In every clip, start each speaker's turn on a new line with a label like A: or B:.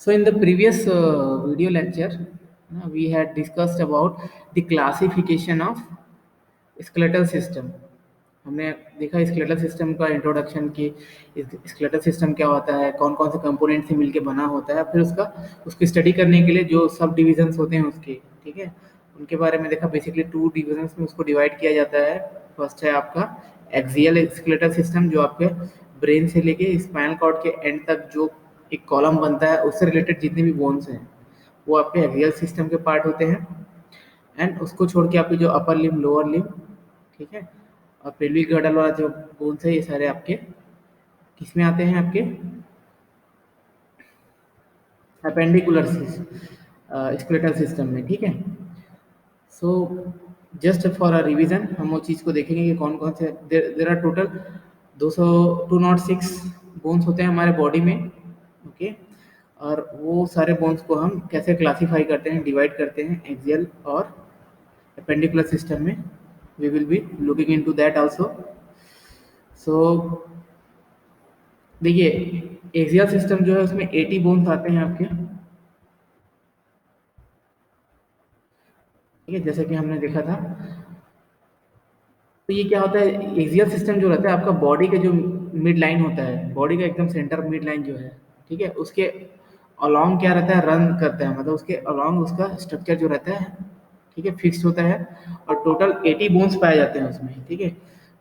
A: So in the previous video lecture, we had discussed about the classification of skeletal system. हमने देखा skeletal system का introduction की skeletal system क्या होता है, कौन कौन से कंपोनेंट से मिलके बना होता है, फिर उसकी स्टडी करने के लिए जो सब डिविजन्स होते हैं उसके, ठीक है, उनके बारे में देखा। बेसिकली 2 डिविजन्स में उसको डिवाइड किया जाता है। फर्स्ट है आपका एक्सियल स्केलेटल सिस्टम, जो आपके ब्रेन से लेके स्पाइनल कॉर्ड के एंड तक जो एक कॉलम बनता है, उससे रिलेटेड जितने भी बोन्स हैं वो आपके एक्सियल सिस्टम के पार्ट होते हैं। एंड उसको छोड़ के आपके जो अपर लिम्ब, लोअर लिम्ब, ठीक है, और पेल्विक गर्डल वाला जो बोन्स है, ये सारे आपके किस में आते हैं, आपके अपेंडिकुलर स्केलेटल सिस्टम में, ठीक है। So just for a revision हम वो चीज़ को देखेंगे कि कौन कौन से देर आर टोटल 206 बोन्स होते हैं हमारे बॉडी में, ओके। और वो सारे बोन्स को हम कैसे क्लासीफाई करते हैं, डिवाइड करते हैं एक्सियल और अपेंडिकुलर सिस्टम में। We will be looking into that also. So देखिए, एक्सियल सिस्टम जो है उसमें 80 बोन्स आते हैं आपके, ठीक है, जैसे कि हमने देखा था। तो ये क्या होता है, एक्सियल सिस्टम जो रहता है आपका बॉडी का जो मिड लाइन होता है, बॉडी का एकदम सेंटर मिड लाइन जो है, ठीक है, उसके अलोंग क्या रहता है, रन करता है, मतलब उसके अलोंग उसका स्ट्रक्चर जो रहता है, ठीक है, फिक्स्ड होता है। और टोटल 80 बोन्स पाए जाते हैं उसमें, ठीक है।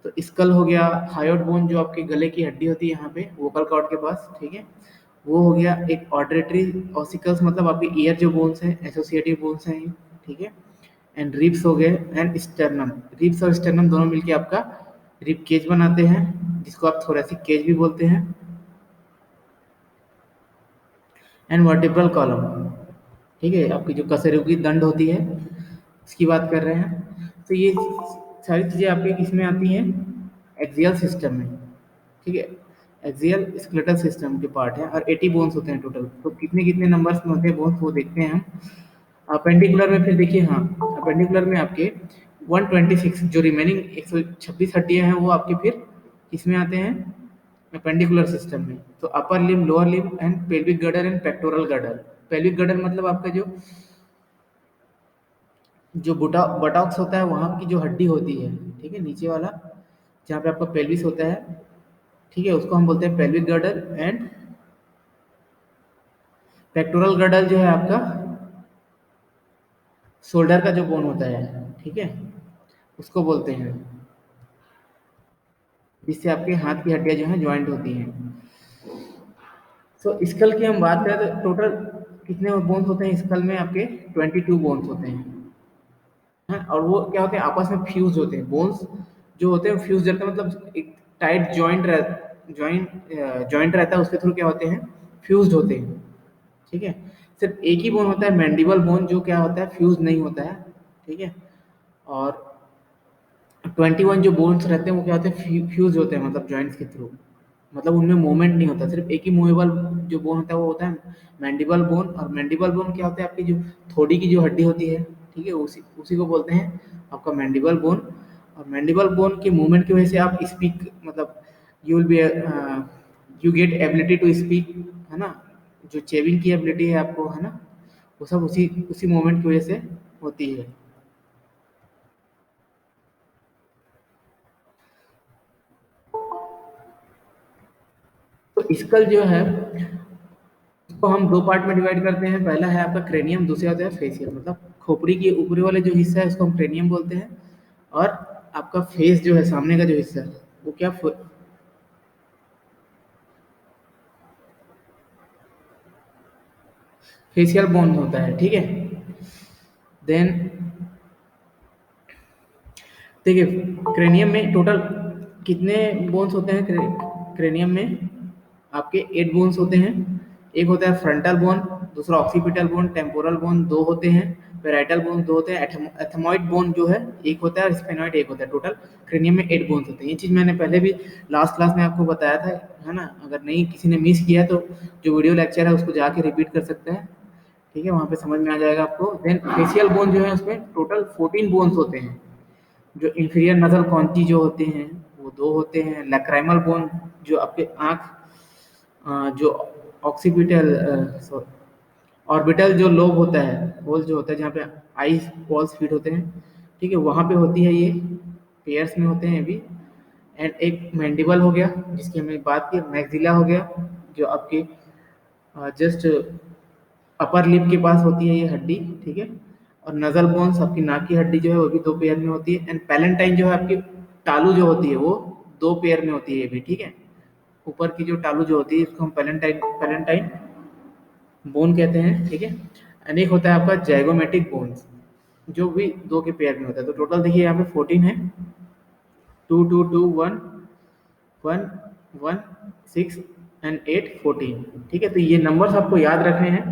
A: तो स्कल हो गया, हायोइड बोन जो आपके गले की हड्डी होती है यहाँ पे वोकल कॉर्ड के पास, ठीक है, वो हो गया। एक ऑर्डिटरी ऑसिकल्स, मतलब आपके ईयर जो बोन्स हैं, एसोसिएटिव बोन्स हैं, ठीक है। एंड रिब्स हो गए, एंड स्टर्नम। रिब्स और स्टर्नम दोनों मिलके आपका रिब केज बनाते हैं, जिसको आप थोरेसिक केज भी बोलते हैं। एंड वर्टिब्रल कॉलम, ठीक है, आपकी जो कशेरुकी दंड होती है इसकी बात कर रहे हैं। तो ये सारी चीज़ें आपके किस में आती हैं, एक्सियल सिस्टम में, ठीक है। एक्सियल स्केलेटल सिस्टम के पार्ट है और 80 बोन्स होते हैं टोटल। तो कितने कितने नंबर्स में होते हैं बोन्स, वो देखते हैं हम। अपेंडिकुलर में फिर देखिए, हाँ, अपेंडिकुलर में आपके 126 जो रिमेनिंग 126 हड्डियां हैं वो आपके फिर किसमें आते हैं, अपेंडिकुलर सिस्टम में। तो upper limb, lower limb and pelvic girder and pectoral girder. Pelvic girder मतलब आपका जो जो बटॉक्स होता है वहाँ की जो हड्डी होती है, ठीक है, नीचे वाला जहाँ पे आपका पेल्विस होता है, ठीक है, उसको हम बोलते हैं pelvic girder. And pectoral girder जो है आपका शोल्डर का जो बोन होता है, ठीक है, उसको बोलते हैं, जिससे आपके हाथ की हड्डियां जो हैं ज्वाइंट होती हैं। सो स्कल की हम बात करें तो टोटल कितने बोन्स होते हैं स्कल में, आपके 22 बोन्स होते हैं, हाँ। और वो क्या होते हैं, आपस में फ्यूज होते हैं। बोन्स जो होते हैं फ्यूज रहते हैं, मतलब एक टाइट जॉइंट रहता है, उसके थ्रू क्या होते हैं, फ्यूज्ड होते हैं, ठीक है। सिर्फ एक ही बोन होता है मैंडिबल बोन, जो क्या होता है, फ्यूज नहीं होता है, ठीक है। और 21 जो बोन्स रहते हैं वो क्या होते हैं, फ्यूज होते हैं, मतलब जॉइंट्स के थ्रू, मतलब उनमें मूवमेंट नहीं होता। सिर्फ एक ही मूवेबल जो बोन होता है वो होता है मैंडिबल बोन। और मैंडिबल बोन क्या होता है, आपकी जो थोड़ी की जो हड्डी होती है, ठीक है, उसी उसी को बोलते हैं आपका मैंडिबल बोन। और मैंडिबल बोन के मूवमेंट की वजह से आप स्पीक, मतलब you will be you get ability to speak, है ना। जो चेविंग की एबिलिटी है आपको, है ना, वो सब उसी उसी मूवमेंट की वजह से होती है। तो स्कल जो है उसको हम 2 पार्ट में डिवाइड करते हैं। पहला है आपका क्रेनियम, दूसरा होता है फेसियल, मतलब खोपड़ी के ऊपरी वाले जो हिस्सा है उसको हम क्रेनियम बोलते हैं। और आपका फेस जो है, सामने का जो हिस्सा है, वो क्या फेशियल बोन होता है, ठीक है। देन देखिए, क्रेनियम में टोटल कितने बोन्स होते हैं, क्रेनियम में आपके 8 बोन्स होते हैं। एक होता है फ्रंटल बोन, दूसरा ऑक्सीपिटल बोन, टेम्पोरल बोन 2 होते हैं, पेराइटल बोन 2 होते हैं, एथमॉइड बोन जो है 1 होता है, और स्पेनॉइड 1 होता है। टोटल क्रेनियम में 8 बोन्स होते हैं। ये चीज़ मैंने पहले भी लास्ट क्लास में आपको बताया था, है ना। अगर नहीं किसी ने मिस किया तो जो वीडियो लेक्चर है उसको जाके रिपीट कर सकते हैं, ठीक है, वहाँ पे समझ में आ जाएगा आपको। देन फेशियल बोन जो है उसमें टोटल 14 बोन्स होते हैं। जो इंफीरियर नसल कॉन्ची जो होते हैं वो 2 होते हैं। लैक्राइमल बोन जो आपके आँख जो ऑक्सीपिटल ऑर्बिटल जो लोब होता है, होल जो होता है जहाँ पे आई बॉल्स फिट होते हैं, ठीक है, वहाँ पे होती है ये, पेयर्स में होते हैं ये भी। एंड एक मैंडिबल हो गया जिसकी हमने बात की, मैक्सिला हो गया जो आपके जस्ट अपर लिप के पास होती है ये हड्डी, ठीक है। और नजल बोन्स आपकी नाक की हड्डी जो है वो भी दो पेयर में होती है। एंड पैलेंटाइन जो है आपकी टालू जो होती है वो दो पेयर में होती है ये भी, ठीक है। ऊपर की जो टालू जो होती है इसको हम पैलेंटाइन पैलेंटाइन बोन कहते हैं, ठीक है। एंड एक होता है आपका जाइगोमेटिक बोन्स जो भी दो के पेयर में होता है। तो टोटल देखिए यहाँ पे 14 है, 2 2 2 1 1 1 6 एंड 8 14, ठीक है। तो ये नंबर्स आपको याद रखने हैं,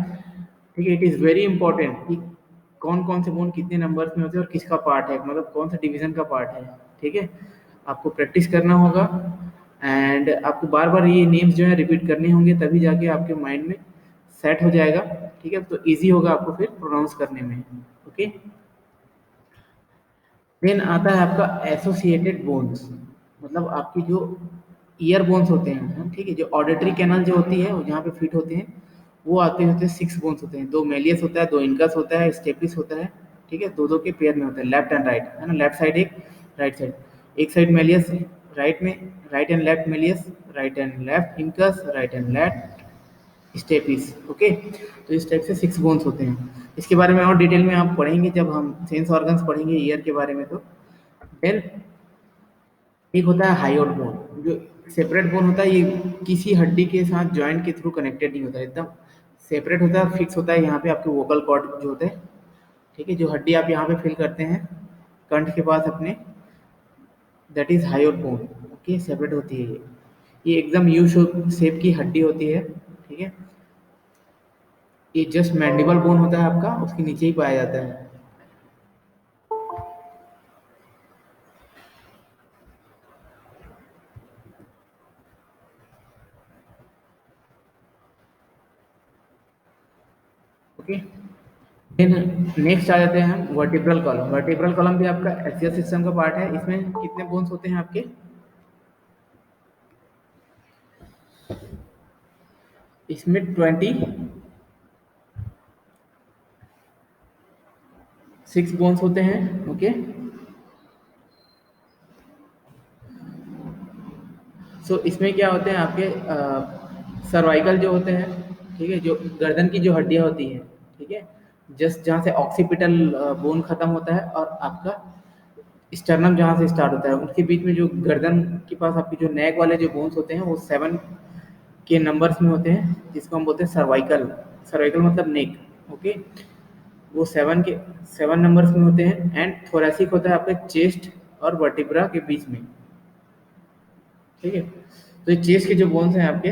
A: ठीक है। इट इज़ वेरी इंपॉर्टेंट कि कौन कौन से बोन कितने नंबर्स में होते हैं और किसका पार्ट है, मतलब कौन सा डिवीजन का पार्ट है, ठीक है। आपको प्रैक्टिस करना होगा एंड आपको बार बार ये नेम्स जो है रिपीट करने होंगे, तभी जाके आपके माइंड में सेट हो जाएगा, ठीक है। तो इजी होगा आपको फिर प्रोनाउंस करने में, ओके। देन आता है आपका एसोसिएटेड बोन्स, मतलब आपकी जो ईयर बोन्स होते हैं, ठीक है, जो ऑडिटरी कैनल जो होती है वो जहाँ पे फिट होते हैं, वो आते होते हैं 6 बोन्स होते हैं। दो मेलियस होता है, दो इनकस होता है, स्टेपिस होता है, ठीक है। दो दो के पेयर में होता है, लेफ्ट एंड राइट, है ना, लेफ्ट साइड एक, राइट साइड एक साइड मेलियस, राइट में right and left malleus, right and left incus, right and left stapes, okay. तो इस टाइप से 6 बोन्स होते हैं। इसके बारे में और डिटेल में आप पढ़ेंगे जब हम सेंस ऑर्गन्स पढ़ेंगे ईयर के बारे में। तो देन एक होता है हाइयोट बोन, जो सेपरेट बोन होता है, ये किसी हड्डी के साथ जॉइंट के थ्रू कनेक्टेड नहीं होता है, एकदम सेपरेट होता है, फिक्स होता है यहाँ पे आपके वोकल कॉर्ड जो होते हैं, ठीक है। जो हड्डी आप यहाँ पे फील करते हैं कंठ के पास अपने, that is hyoid bone, okay, separate होती है ये एकदम यू शेप की हड्डी होती है, ठीक है। ये जस्ट मैंडिबल बोन होता है आपका, उसके नीचे ही पाया जाता है, ओके। देन नेक्स्ट आ जाते हैं हम वर्टिब्रल कॉलम। वर्टिब्रल कॉलम भी आपका एसियल सिस्टम का पार्ट है। इसमें कितने बोन्स होते हैं आपके? इसमें 26 बोन्स होते हैं, ओके। सो इसमें क्या होते हैं आपके सर्वाइकल जो होते हैं, ठीक है, जो गर्दन की जो हड्डियां होती हैं, ठीक है, जस्ट जहाँ से ऑक्सीपिटल बोन खत्म होता है और आपका स्टर्नम जहाँ से स्टार्ट होता है, उनके बीच में जो गर्दन के पास आपकी जो नेक वाले जो बोन्स होते हैं वो 7 के नंबर्स में होते हैं, जिसको हम बोलते हैं सर्वाइकल। सर्वाइकल मतलब नेक, ओके। वो 7 नंबर्स में होते हैं। एंड थोरेसिक होता है आपके चेस्ट और वर्टिब्रा के बीच में, ठीक है। तो ये चेस्ट के जो बोन्स हैं आपके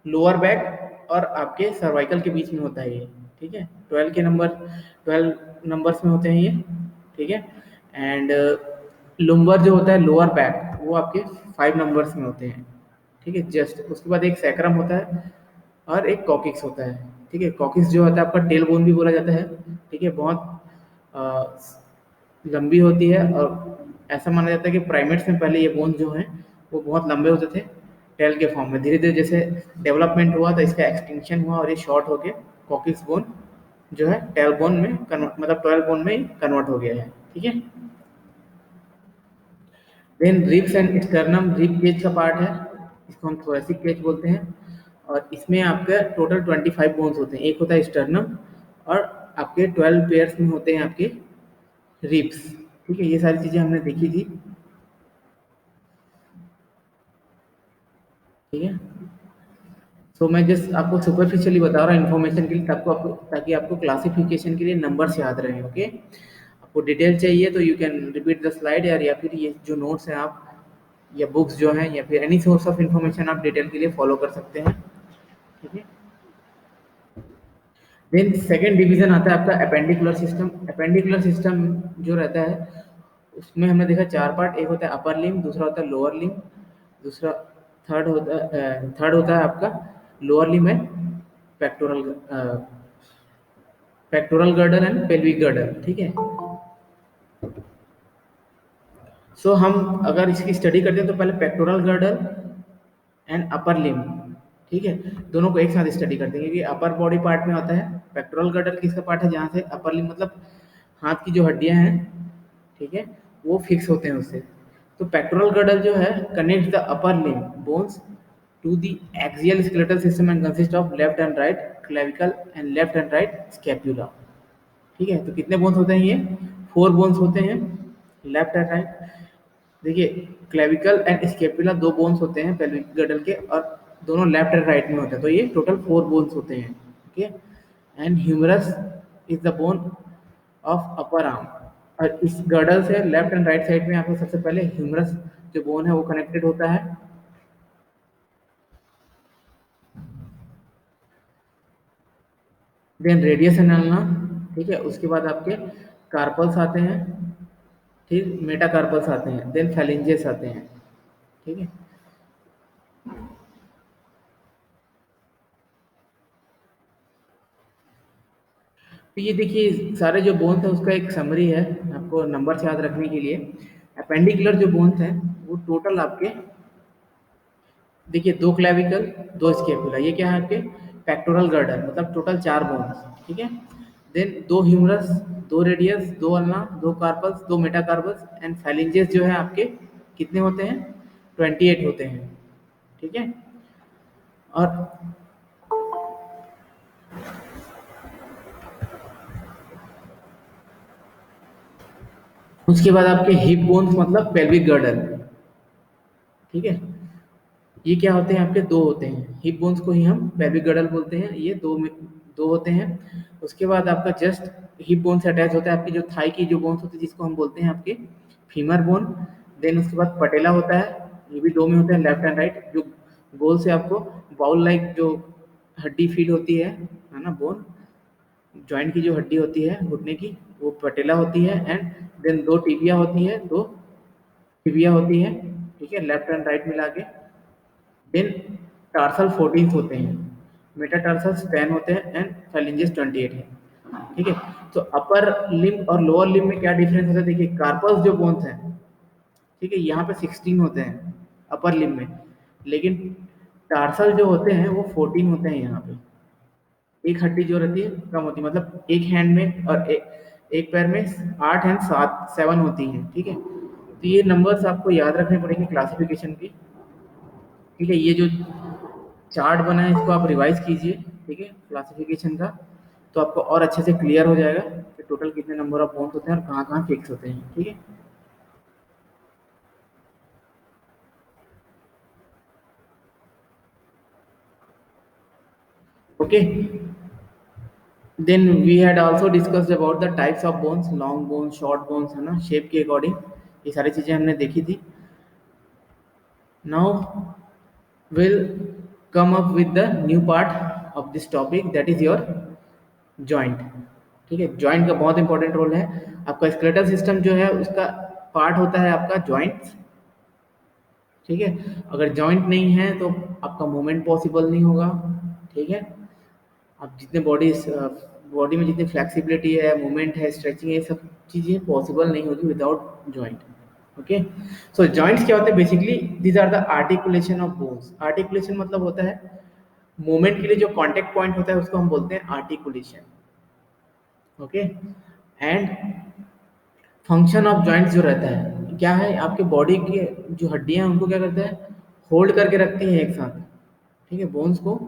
A: लोअर बैक और आपके सर्वाइकल के बीच में होता है ये, ठीक है। 12 नंबर्स में होते हैं ये, ठीक है। एंड लुम्बर जो होता है लोअर बैक, वो आपके 5 नंबर्स में होते हैं, ठीक है। जस्ट उसके बाद एक सैक्रम होता है और एक कॉकिक्स होता है, ठीक है। कॉकिक्स जो होता है आपका टेल बोन भी बोला जाता है, ठीक है। बहुत लंबी होती है और ऐसा माना जाता है कि प्राइमेट्स में पहले ये बोन जो हैं वो बहुत लंबे होते थे टेल के फॉर्म में। धीरे धीरे जैसे डेवलपमेंट हुआ तो इसका एक्सटिंक्शन हुआ और ये शॉर्ट होके कॉकिक्स बोन जो है टेल बोन में कन्वर्ट, मतलब 12 बोन में कन्वर्ट हो गया है, ठीक है। Then ribs and sternum rib cage का पार्ट है, इसको हम थोरेसिक केज बोलते हैं। और इसमें आपके टोटल 25 बोन्स होते हैं। एक होता है स्टर्नम और आपके 12 पेयर्स में होते हैं आपके रिब्स, ठीक है। ये सारी चीज़ें हमने देखी थी, ठीक है। सो मैं जस्ट आपको सुपरफिशियली बता रहा हूँ इन्फॉर्मेशन के लिए, ताकि आपको क्लासिफिकेशन के लिए नंबर्स याद रहें, ओके। आपको डिटेल चाहिए तो you can repeat the slide, या फिर ये जो नोट्स हैं आप या बुक्स जो हैं या फिर एनी सोर्स ऑफ इन्फॉर्मेशन आप डिटेल के लिए फॉलो कर सकते हैं, ठीक है। देन सेकेंड डिवीजन आता है आपका अपेंडिकुलर सिस्टम। अपेंडिकुलर सिस्टम जो रहता है उसमें हमने देखा 4 पार्ट, एक होता है अपर लिम्ब, दूसरा होता है लोअर लिम्ब, दूसरा थर्ड होता है आपका lower limb and pectoral pectoral girdle and pelvic girdle, ठीक है। सो हम अगर इसकी स्टडी करते हैं तो पहले pectoral girdle and upper limb, ठीक है, दोनों को एक साथ स्टडी करते हैं क्योंकि अपर बॉडी पार्ट में आता है, पेक्टोरल गर्डल किसका पार्ट है, जहाँ से अपर लिम्ब मतलब हाथ की जो हड्डियां हैं, ठीक है, वो फिक्स होते हैं उससे। तो पेक्टोरल गर्डल जो है connect the upper limb bones to the axial skeletal system and consist of left and right clavicle and left and right scapula. ठीक है, तो कितने बोन्स होते हैं ये, 4 बोन्स होते हैं, लेफ्ट एंड राइट। देखिए क्लेविकल एंड स्केपुला 2 बोन्स होते हैं पेल्विक गर्डल के, और दोनों लेफ्ट एंड राइट में होते हैं, तो ये टोटल 4 बोन्स होते हैं। Okay, and humerus is the bone of upper arm. और इस गर्डल से लेफ्ट एंड राइट साइड में आपको सबसे पहले ह्यूमरस जो बोन है वो कनेक्टेड होता है। देन रेडियस एनाल्ना, ठीक है, उसके बाद आपके कार्पल्स आते हैं, फिर मेटाकार्पल्स आते हैं, देन फैलेंजेस आते हैं। ठीक है, तो ये देखिए सारे जो बोन्स है उसका एक समरी है आपको नंबर से याद रखने के लिए। अपेंडिकुलर जो बोन्स हैं वो टोटल आपके, देखिए 2 क्लेविकल 2 स्केपुला, ये क्या है आपके पेक्टोरल गर्डल, मतलब टोटल 4 बोन्स। ठीक है, then 2 humerus, 2 radius, 2 ulna, 2 carpals, 2 metacarpals and phalanges जो है आपके कितने होते हैं, 28 होते हैं। ठीक है, और उसके बाद आपके हिप बोन्स मतलब पेल्विक गर्डल। ठीक है, ये क्या होते हैं आपके, 2 होते हैं, हिप बोन्स को ही हम पेल्विक गर्डल बोलते हैं, ये 2 में 2 होते हैं। उसके बाद आपका जस्ट हिप बोन से अटैच होता है आपकी जो थाई की जो बोन्स होती है जिसको हम बोलते हैं आपके फीमर बोन। देन उसके बाद पटेला होता है, ये भी 2 में होते हैं, लेफ्ट एंड राइट, जो गोल से आपको बाउल लाइक जो हड्डी फील होती है ना, बोन जॉइंट की जो हड्डी होती है घुटने की, वो पटेला होती है। एंड देन 2 टिबिया होती है, 2 टिबिया होती है, ठीक है, लेफ्ट एंड राइट मिला के। देन टार्सल 14 होते हैं, मेटाटार्सल्स 10 होते हैं एंड फैलेंजेस 28 है। ठीक है, तो अपर लिम्ब और लोअर लिम्ब में क्या डिफरेंस होता है, देखिए कार्पल्स जो बोन्स हैं, ठीक है, यहाँ पे 16 होते हैं अपर लिम्ब में, लेकिन टार्सल जो होते हैं वो 14 होते हैं यहाँ पे। एक हड्डी जो रहती है कम होती है, मतलब एक हैंड में और एक पैर में 8 एंड 7 होती हैं। ठीक है, तो ये नंबर्स आपको याद रखने पड़ेंगे क्लासिफिकेशन की। ठीक है, ये जो चार्ट बना है इसको आप रिवाइज कीजिए, ठीक है, क्लासिफिकेशन का, तो आपको और अच्छे से क्लियर हो जाएगा कि टोटल कितने नंबर ऑफ बोन्स होते हैं और कहाँ कहाँ फिक्स होते हैं। ठीक है, okay. Then we had also discussed about the types of bones, long bones, short bones, है ना, शेप के अकॉर्डिंग ये सारी चीज़ें हमने देखी थी। Now will come up with the new part of this topic, that is your joint. ठीक है, जॉइंट का बहुत इंपॉर्टेंट रोल है। आपका स्केलेटल सिस्टम जो है उसका पार्ट होता है आपका जॉइंट्स। ठीक है, अगर जॉइंट नहीं है तो आपका मूवमेंट पॉसिबल नहीं होगा। ठीक है, आप जितने बॉडी में जितनी फ्लेक्सिबिलिटी है, मूवमेंट है, स्ट्रेचिंग है, ये सब चीज़ें पॉसिबल नहीं होगी without joint. Okay, so joints क्या होते हैं, basically these are the articulation of bones. Articulation मतलब होता है मूवमेंट के लिए जो कॉन्टेक्ट पॉइंट होता है उसको हम बोलते हैं articulation. Okay, and function of joints जो रहता है क्या है, आपके बॉडी की जो हड्डियां हैं उनको क्या करता है, होल्ड करके रखती हैं एक साथ। ठीक है, बोन्स को,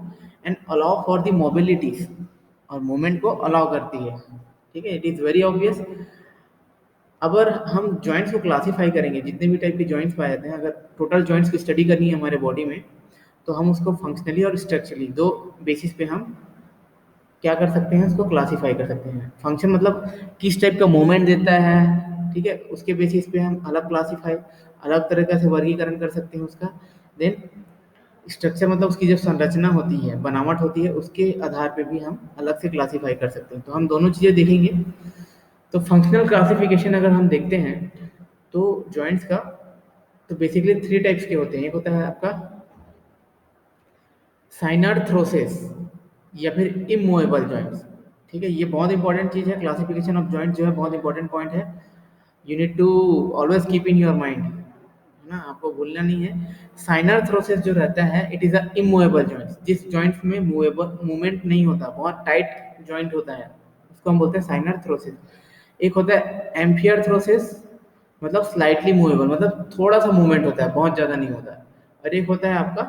A: and allow for the mobilities, और मूवमेंट को अलाउ करती है। ठीक है, इट इज़ वेरी ऑब्वियस। अगर हम जॉइंट्स को क्लासीफाई करेंगे, जितने भी टाइप के जॉइंट्स पाए जाते हैं, अगर टोटल जॉइंट्स की स्टडी करनी है हमारे बॉडी में, तो हम उसको फंक्शनली और स्ट्रक्चरली 2 बेसिस पे हम क्या कर सकते हैं, उसको क्लासीफाई कर सकते हैं। फंक्शन मतलब किस टाइप का मूवमेंट देता है, ठीक है, उसके बेसिस पे हम अलग क्लासीफाई, अलग तरीके से वर्गीकरण कर सकते हैं उसका। देन स्ट्रक्चर मतलब उसकी जो संरचना होती है, बनावट होती है, उसके आधार पे भी हम अलग से क्लासीफाई कर सकते हैं। तो हम दोनों चीज़ें देखेंगे। तो फंक्शनल क्लासिफिकेशन अगर हम देखते हैं तो जॉइंट्स का, तो बेसिकली 3 टाइप्स के होते हैं। एक होता है आपका साइनर्थ्रोसिस या फिर इमूवेबल जॉइंट्स। ठीक है, ये बहुत इंपॉर्टेंट चीज़ है, क्लासिफिकेशन ऑफ जॉइंट जो है बहुत इंपॉर्टेंट पॉइंट है। You need to always keep in your mind. है ना, आपको भूलना नहीं है। साइनर थ्रोसिस जो रहता है it is a immovable joint, जिस जॉइंट्स में मूवेबल मूवमेंट नहीं होता, बहुत टाइट जॉइंट होता है, उसको हम बोलते हैं साइनर थ्रोसिस। एक होता है एम्फियर थ्रोसिस, मतलब स्लाइटली मूवेबल, मतलब थोड़ा सा मूवमेंट होता है, बहुत ज़्यादा नहीं होता है। और एक होता है आपका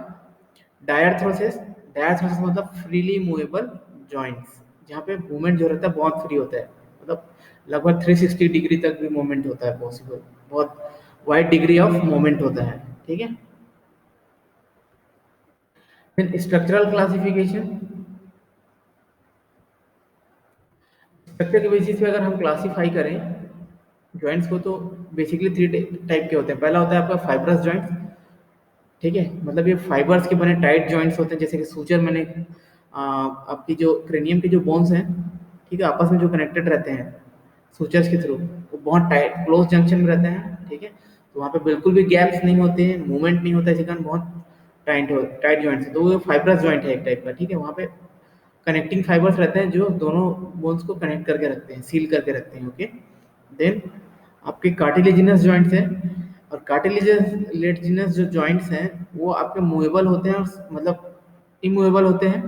A: डायर्थ्रोसिस। डायर्थ्रोसिस मतलब फ्रीली मूवेबल जॉइंट्स, जहाँ पे मूवमेंट जो रहता है बहुत फ्री होता है, मतलब लगभग 360 डिग्री तक भी मूवमेंट होता है पॉसिबल, बहुत वाइड डिग्री ऑफ मूवमेंट होता है। ठीक है। फिर स्ट्रक्चरल क्लासिफिकेशन, स्ट्रक्चर के बेसिस पे अगर हम क्लासीफाई करें जॉइंट्स को, तो बेसिकली थ्री टाइप के होते हैं। पहला होता है आपका फाइब्रस जॉइंट्स। ठीक है, मतलब ये फाइबर्स के बने टाइट जॉइंट्स होते हैं, जैसे कि सूचर मैंने आपकी जो क्रेनियम के जो बोन्स हैं, ठीक है, आपस में जो कनेक्टेड रहते हैं सूचर्स के थ्रू, वो बहुत टाइट क्लोज जंक्शन में रहते हैं। ठीक है, तो वहाँ पे बिल्कुल भी गैप्स नहीं होते हैं, मूवमेंट नहीं होता है, इसी कारण बहुत टाइट जॉइंट्स है, तो वो फाइब्रस जॉइंट है एक टाइप का। ठीक है, वहाँ पे कनेक्टिंग फाइबर्स रहते हैं जो दोनों बोन्स को कनेक्ट करके रखते हैं, सील करके रखते हैं। ओके। देन आपके कार्टिलेजिनस जॉइंट्स हैं, और कार्टिलेजिनस जो जॉइंट्स हैं वो आपके मूवेबल होते हैं, और मतलब इमूवेबल होते हैं,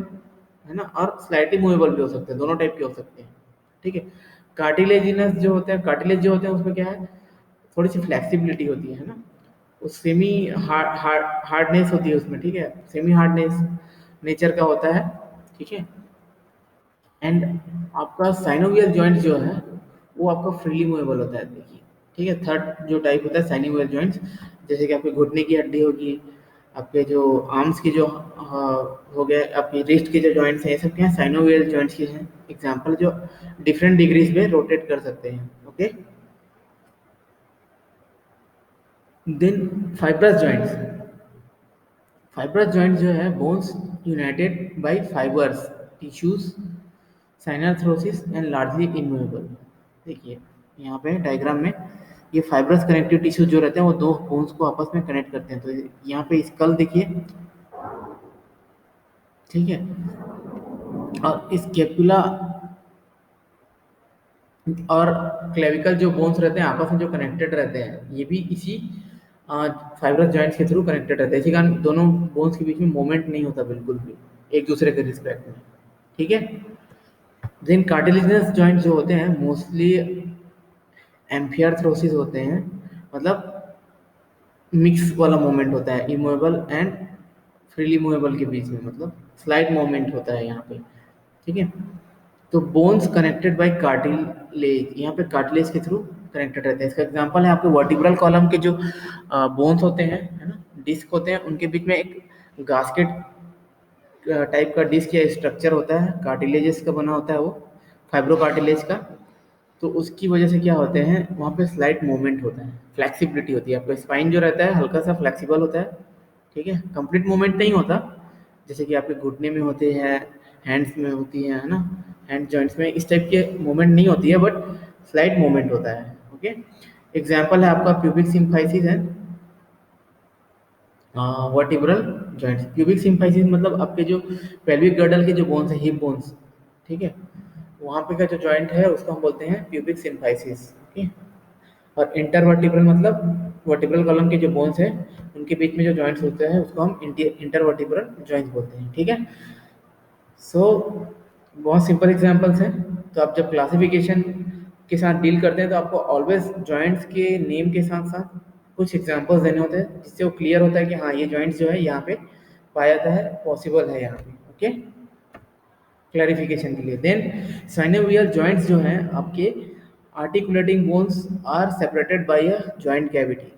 A: है ना, और स्लाइटली मूवेबल भी हो सकते हैं, दोनों टाइप के हो सकते हैं। ठीक है। कार्टिलेजिनस जो होते हैं, कार्टिलेज जो होते हैं उसमें क्या है, थोड़ी सी फ्लेक्सिबिलिटी होती है ना, वो सेमी हार्डनेस होती है उसमें। ठीक है, सेमी हार्डनेस नेचर का होता है। ठीक है। एंड आपका साइनोवियल जॉइंट जो है वो आपका फ्रीली मूवेबल होता है। देखिए, ठीक है, थर्ड जो टाइप होता है साइनोवियल जॉइंट्स, जैसे कि आपके घुटने की हड्डी होगी, आपके जो आर्म्स की जो हो गए, आपकी रिस्ट के जो जॉइंट्स हैं, ये सब क्या है, साइनोवियल जॉइंट्स के हैं एग्जाम्पल, जो डिफरेंट डिग्रीज में रोटेट कर सकते हैं। Okay. Then fibrous joints, fibrous joint जो है bones united by fibres tissues, synarthrosis and largely immovable. देखिए यहाँ पे डायग्राम में ये फाइब्रस कनेक्टिव टिश्यू जो रहते हैं वो दो बोन्स को आपस में कनेक्ट करते हैं। तो यहाँ पे स्कल देखिए, ठीक है, और स्केपुला और क्लेविकल जो बोन्स रहते हैं आपस में जो कनेक्टेड रहते हैं, ये भी इसी फाइब्रस जॉइंट्स के थ्रू कनेक्टेड रहते हैं, इसी कारण दोनों बोन्स के बीच में मूवमेंट नहीं होता बिल्कुल भी एक दूसरे के रिस्पेक्ट में। ठीक है। देन कार्टिलेजिनस जॉइंट जो होते हैं मोस्टली एम्फियरथ्रोसिस होते हैं, मतलब मिक्स वाला मूवमेंट होता है इमूवेबल एंड फ्रीली मूवेबल के बीच में, मतलब स्लाइड मूवमेंट होता है यहाँ पे। ठीक है। तो बोन्स कनेक्टेड बाय कार्टिलेज, यहाँ पे कार्टिलेज के थ्रू कनेक्टेड रहते हैं। इसका एग्जांपल है आपके वर्टिब्रल कॉलम के जो बोन्स होते हैं, है ना, डिस्क होते हैं, उनके बीच में एक गास्केट टाइप का डिस्क या स्ट्रक्चर होता है, कार्टिलेजेस का बना होता है वो, फाइब्रो कार्टिलेज का। तो उसकी वजह से क्या होते हैं, वहाँ पे स्लाइट मूवमेंट होता है, फ्लेक्सिबिलिटी होती है, आपका स्पाइन जो रहता है हल्का सा फ्लेक्सिबल होता है। ठीक है, कंप्लीट मूवमेंट नहीं होता, जैसे कि आपके घुटने में होते हैं, हैंड्स में होती है ना, हैंड जॉइंट्स में इस टाइप के मूवमेंट नहीं होती है, बट स्लाइट मूवमेंट होता है। ओके। एग्जाम्पल है आपका प्यूबिक सिम्फाइसिस है, वर्टिब्रल जॉइंट्स। प्यूबिक सिम्फाइसिस मतलब आपके जो पेल्विक गर्डल के जो बोन्स है, हिप बोन्स, ठीक है, वहाँ पे का जो जॉइंट है उसको हम बोलते हैं प्यूबिक सिम्फाइसिस। ओके। और इंटरवर्टिब्रल मतलब वर्टिब्रल कॉलम के जो बोन्स हैं उनके बीच में जो जॉइंट्स होते हैं उसको हम इंटरवर्टिब्रल जॉइंट्स बोलते हैं। ठीक है। सो बहुत सिंपल एग्जांपल्स हैं। तो आप जब क्लासिफिकेशन के साथ डील करते हैं तो आपको ऑलवेज जॉइंट्स के नेम के साथ साथ कुछ एग्जांपल्स देने होते हैं, जिससे वो क्लियर होता है कि हाँ ये जॉइंट्स जो है यहाँ पे पाया जाता है, पॉसिबल है यहाँ पे। ओके, क्लैरिफिकेशन के लिए। देन साइनोवियल जॉइंट्स जो हैं आपके articulating bones are separated by a joint cavity.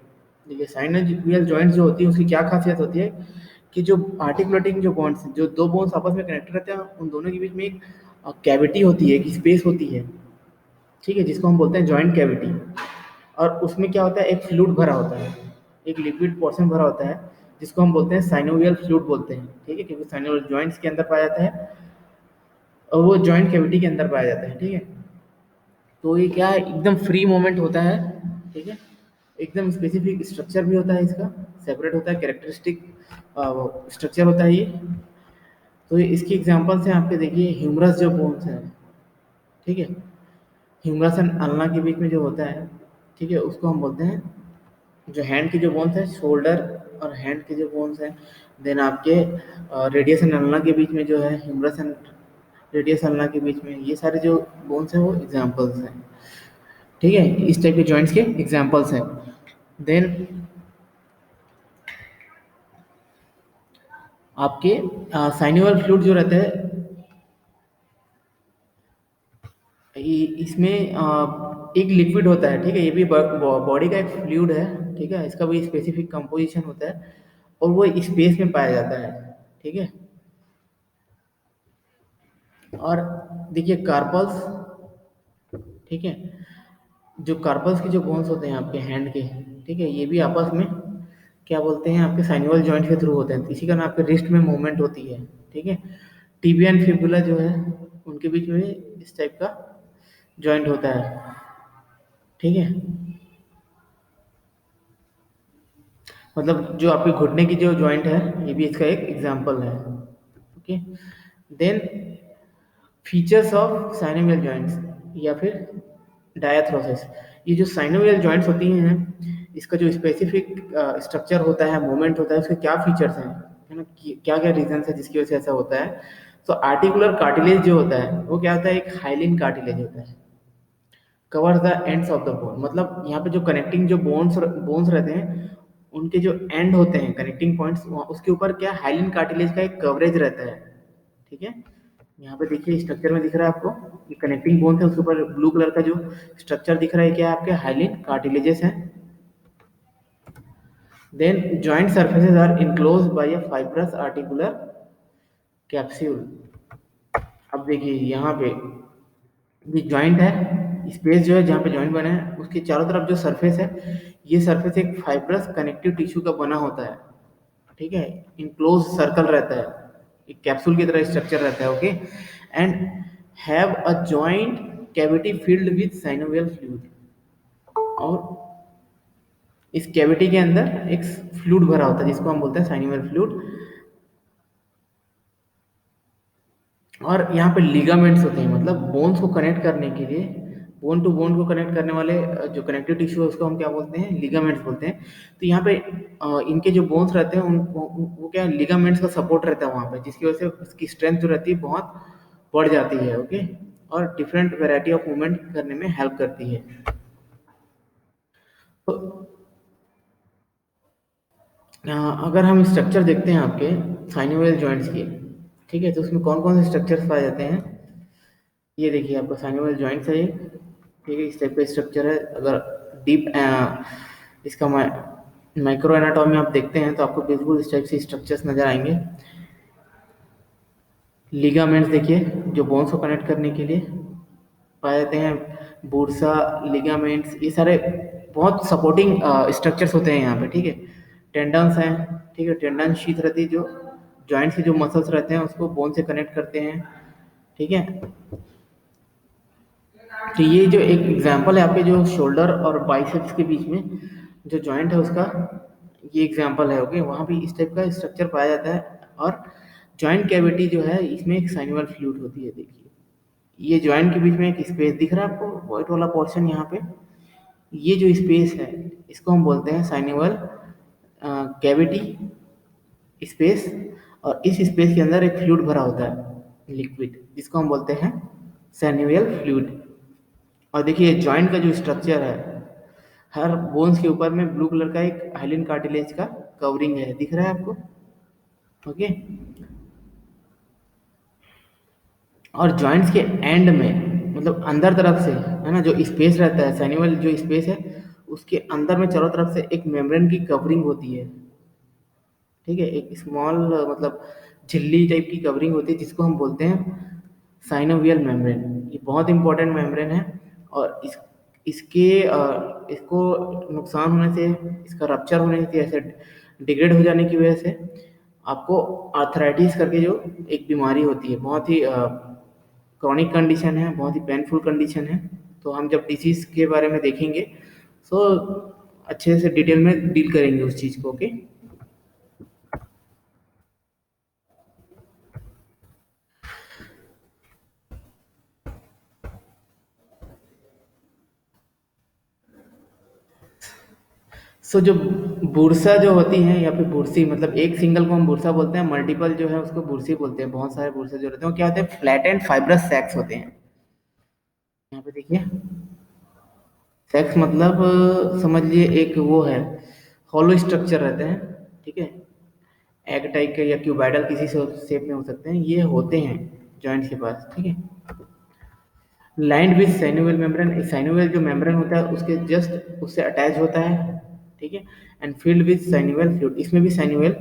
A: देखिए साइनोवियल जॉइंट्स जो होती है उसकी क्या खासियत होती है कि जो आर्टिकुलेटिंग जो बॉन्ड्स, जो दो बोन्स आपस में कनेक्टेड रहते हैं, उन दोनों के बीच में एक कैविटी होती है, एक स्पेस होती है, ठीक है, जिसको हम बोलते हैं जॉइंट कैविटी। और उसमें क्या होता है, एक फ्लूइड भरा होता है, एक लिक्विड पोर्शन भरा होता है, जिसको हम बोलते हैं साइनोवियल फ्लूइड बोलते हैं। ठीक है, क्योंकि साइनोवियल जॉइंट्स के अंदर पाया जाता है और वो जॉइंट कैविटी के अंदर पाया जाता है। ठीक है, तो ये क्या है, एकदम फ्री मोमेंट होता है। ठीक है, एकदम स्पेसिफिक स्ट्रक्चर भी होता है इसका, सेपरेट होता है, कैरेक्टरिस्टिक स्ट्रक्चर होता है ये। तो ये इसकी एग्जांपल्स हैं आपके, देखिए ह्यूमरस जो बोन्स है, ठीक है, ह्यूमरस एंड अल्ना के बीच में जो होता है, ठीक है, उसको हम बोलते हैं जो हैंड के जो बोन्स हैं, शोल्डर और हैंड के जो बोन्स हैं, देन आपके रेडियस एंड अल्ना के बीच में जो है, ह्यूमरस एंड रेडियस अल्ना के बीच में, ये सारे जो बोन्स हैं वो एग्जाम्पल्स हैं। ठीक है, इस टाइप के जॉइंट्स के एग्जाम्पल्स हैं। देन आपके साइनोवियल फ्लूइड जो रहता है, इसमें एक लिक्विड होता है। ठीक है, ये भी बॉडी का एक फ्लूइड है। ठीक है, इसका भी स्पेसिफिक कंपोजिशन होता है और वो स्पेस में पाया जाता है। ठीक है, और देखिए कार्पल्स, ठीक है, जो कार्पल्स के जो बोन्स होते हैं आपके हैंड के, ठीक है, ये भी आपस में क्या बोलते हैं, आपके साइनोवियल जॉइंट के थ्रू होते हैं। इसी कारण आपके रिस्ट में मूवमेंट होती है। ठीक है, टीबिया एंड फिबुला जो है, उनके बीच में इस टाइप का जॉइंट होता है। ठीक है, मतलब जो आपके घुटने की जो जॉइंट है, ये भी इसका एक एग्जांपल है। Okay, then features of synovial joints या फिर डायाथ्रोसिस। ये जो साइनोवियल जॉइंट्स होती हैं, इसका जो स्पेसिफिक स्ट्रक्चर होता है, मूवमेंट होता है, उसके क्या फीचर्स हैं, है ना, क्या क्या रीजन है जिसकी वजह से ऐसा होता है। तो आर्टिकुलर कार्टिलेज जो होता है वो क्या होता है, एक हाइलिन कार्टिलेज होता है, cover the ends of the bone. मतलब यहाँ पे जो कनेक्टिंग जो बोन्स बोन्स रहते हैं, उनके जो एंड होते हैं, कनेक्टिंग पॉइंट्स, उसके ऊपर क्या हाइलिन कार्टिलेज का एक कवरेज रहता है। ठीक है, यहाँ पे देखिए स्ट्रक्चर में दिख रहा है आपको, ये कनेक्टिंग बोन है, उसके ऊपर ब्लू कलर का जो स्ट्रक्चर दिख रहा है, क्या है, आपके हाइलिन कार्टिलेजेस हैं। Then joint surfaces are enclosed by a fibrous articular capsule. अब देखिए यहाँ पे ये जॉइंट है, स्पेस जो है जहाँ पे जॉइंट बना है, उसके चारों तरफ जो सरफेस है, ये सरफेस एक फाइब्रस कनेक्टिव टिश्यू का बना होता है। ठीक है, इनक्लोज सर्कल रहता है, एक कैप्सूल की तरह स्ट्रक्चर रहता है। Okay, and have a joint cavity filled with synovial fluid. और इस कैविटी के अंदर एक फ्लूइड भरा होता है जिसको हम बोलते हैं साइनोवियल फ्लूइड। और यहाँ पे लिगामेंट्स होते हैं, मतलब बोन्स को कनेक्ट करने के लिए, बोन टू बोन को कनेक्ट करने वाले जो कनेक्टिव टिश्यू है उसको हम क्या बोलते हैं, लिगामेंट्स बोलते हैं। तो यहाँ पे इनके जो बोन्स रहते हैं वो क्या लिगामेंट्स का सपोर्ट रहता है वहाँ पे, जिसकी वजह से उसकी स्ट्रेंथ जो रहती है बहुत बढ़ जाती है। ओके, और डिफरेंट वेराइटी ऑफ मूवमेंट करने में हेल्प करती है। तो अगर हम स्ट्रक्चर देखते हैं आपके साइनोवियल जॉइंट्स की, ठीक है, तो उसमें कौन कौन से स्ट्रक्चर्स पाए जाते हैं। ये देखिए आपका साइनोवियल जॉइंट्स है ये। ठीक है, इस टाइप का स्ट्रक्चर है। अगर डीप इसका माइक्रो एनाटॉमी आप देखते हैं तो आपको बिल्कुल इस टाइप से स्ट्रक्चर्स नजर आएंगे। लिगामेंट्स देखिए, जो बोन्स को कनेक्ट करने के लिए पाए जाते हैं, बुरसा, लिगामेंट्स, ये सारे बहुत सपोर्टिंग स्ट्रक्चर्स होते हैं यहाँ पे। ठीक है, टेंडन्स हैं, ठीक है, टेंडन शीथ रहती है जो जॉइंट्स के जो मसल्स रहते हैं उसको बोन से कनेक्ट करते हैं। ठीक है, तो ये जो एक एग्जांपल है आपके जो शोल्डर और बाइसेप्स के बीच में जो जॉइंट है उसका, ये एग्जांपल है। ओके, वहाँ भी इस टाइप का स्ट्रक्चर पाया जाता है। और जॉइंट कैविटी जो है इसमें एक साइनोवियल फ्लूइड होती है। देखिए ये जॉइंट के बीच में एक स्पेस दिख रहा है आपको, व्हाइट वाला पोर्शन यहाँ पे, ये जो स्पेस है इसको हम बोलते हैं साइनोवियल कैविटी स्पेस। और इस स्पेस के अंदर एक फ्लूइड भरा होता है, लिक्विड, जिसको हम बोलते हैं साइनोवियल फ्लूइड। और देखिए जॉइंट का जो स्ट्रक्चर है, हर बोन्स के ऊपर में ब्लू कलर का एक हाइलिन कार्टिलेज का कवरिंग है, दिख रहा है आपको। ओके, और जॉइंट्स के एंड में, मतलब अंदर तरफ से, है ना, जो स्पेस रहता है सैनिवल जो स्पेस है, उसके अंदर में चारों तरफ से एक मेम्ब्रेन की कवरिंग होती है। ठीक है, एक स्मॉल मतलब झिल्ली टाइप की कवरिंग होती है जिसको हम बोलते हैं साइनोवियल मेम्ब्रेन। ये बहुत इंपॉर्टेंट मेम्ब्रेन है। और इसको नुकसान होने से, इसका रप्चर होने से, ऐसे डिग्रेड हो जाने की वजह से आपको आर्थराइटिस करके जो एक बीमारी होती है, बहुत ही क्रॉनिक कंडीशन है, बहुत ही पेनफुल कंडीशन है। तो हम जब डिसीज के बारे में देखेंगे तो अच्छे से डिटेल में डील करेंगे उस चीज़ को। ओके, सो जो बुरसा जो होती है या फिर बुरसी, मतलब एक सिंगल को हम बुरसा बोलते हैं, मल्टीपल जो है उसको बुरसी बोलते हैं। बहुत सारे बुरसे जो रहते हैं वो क्या होते हैं, फ्लैट एंड फाइब्रस सैक्स होते हैं। यहाँ पे देखिए, सैक्स मतलब समझ लिए एक वो है, हॉलो स्ट्रक्चर रहते हैं, ठीक है। एग टाइप के या क्यूबाइडल किसी शेप में हो सकते हैं, ये होते हैं जॉइंट्स के पास, ठीक है। Lined with synovial membrane, synovial जो मेम्ब्रेन होता है उसके जस्ट उससे अटैच होता है, ठीक है। And filled with synovial fluid, इसमें भी साइनोवियल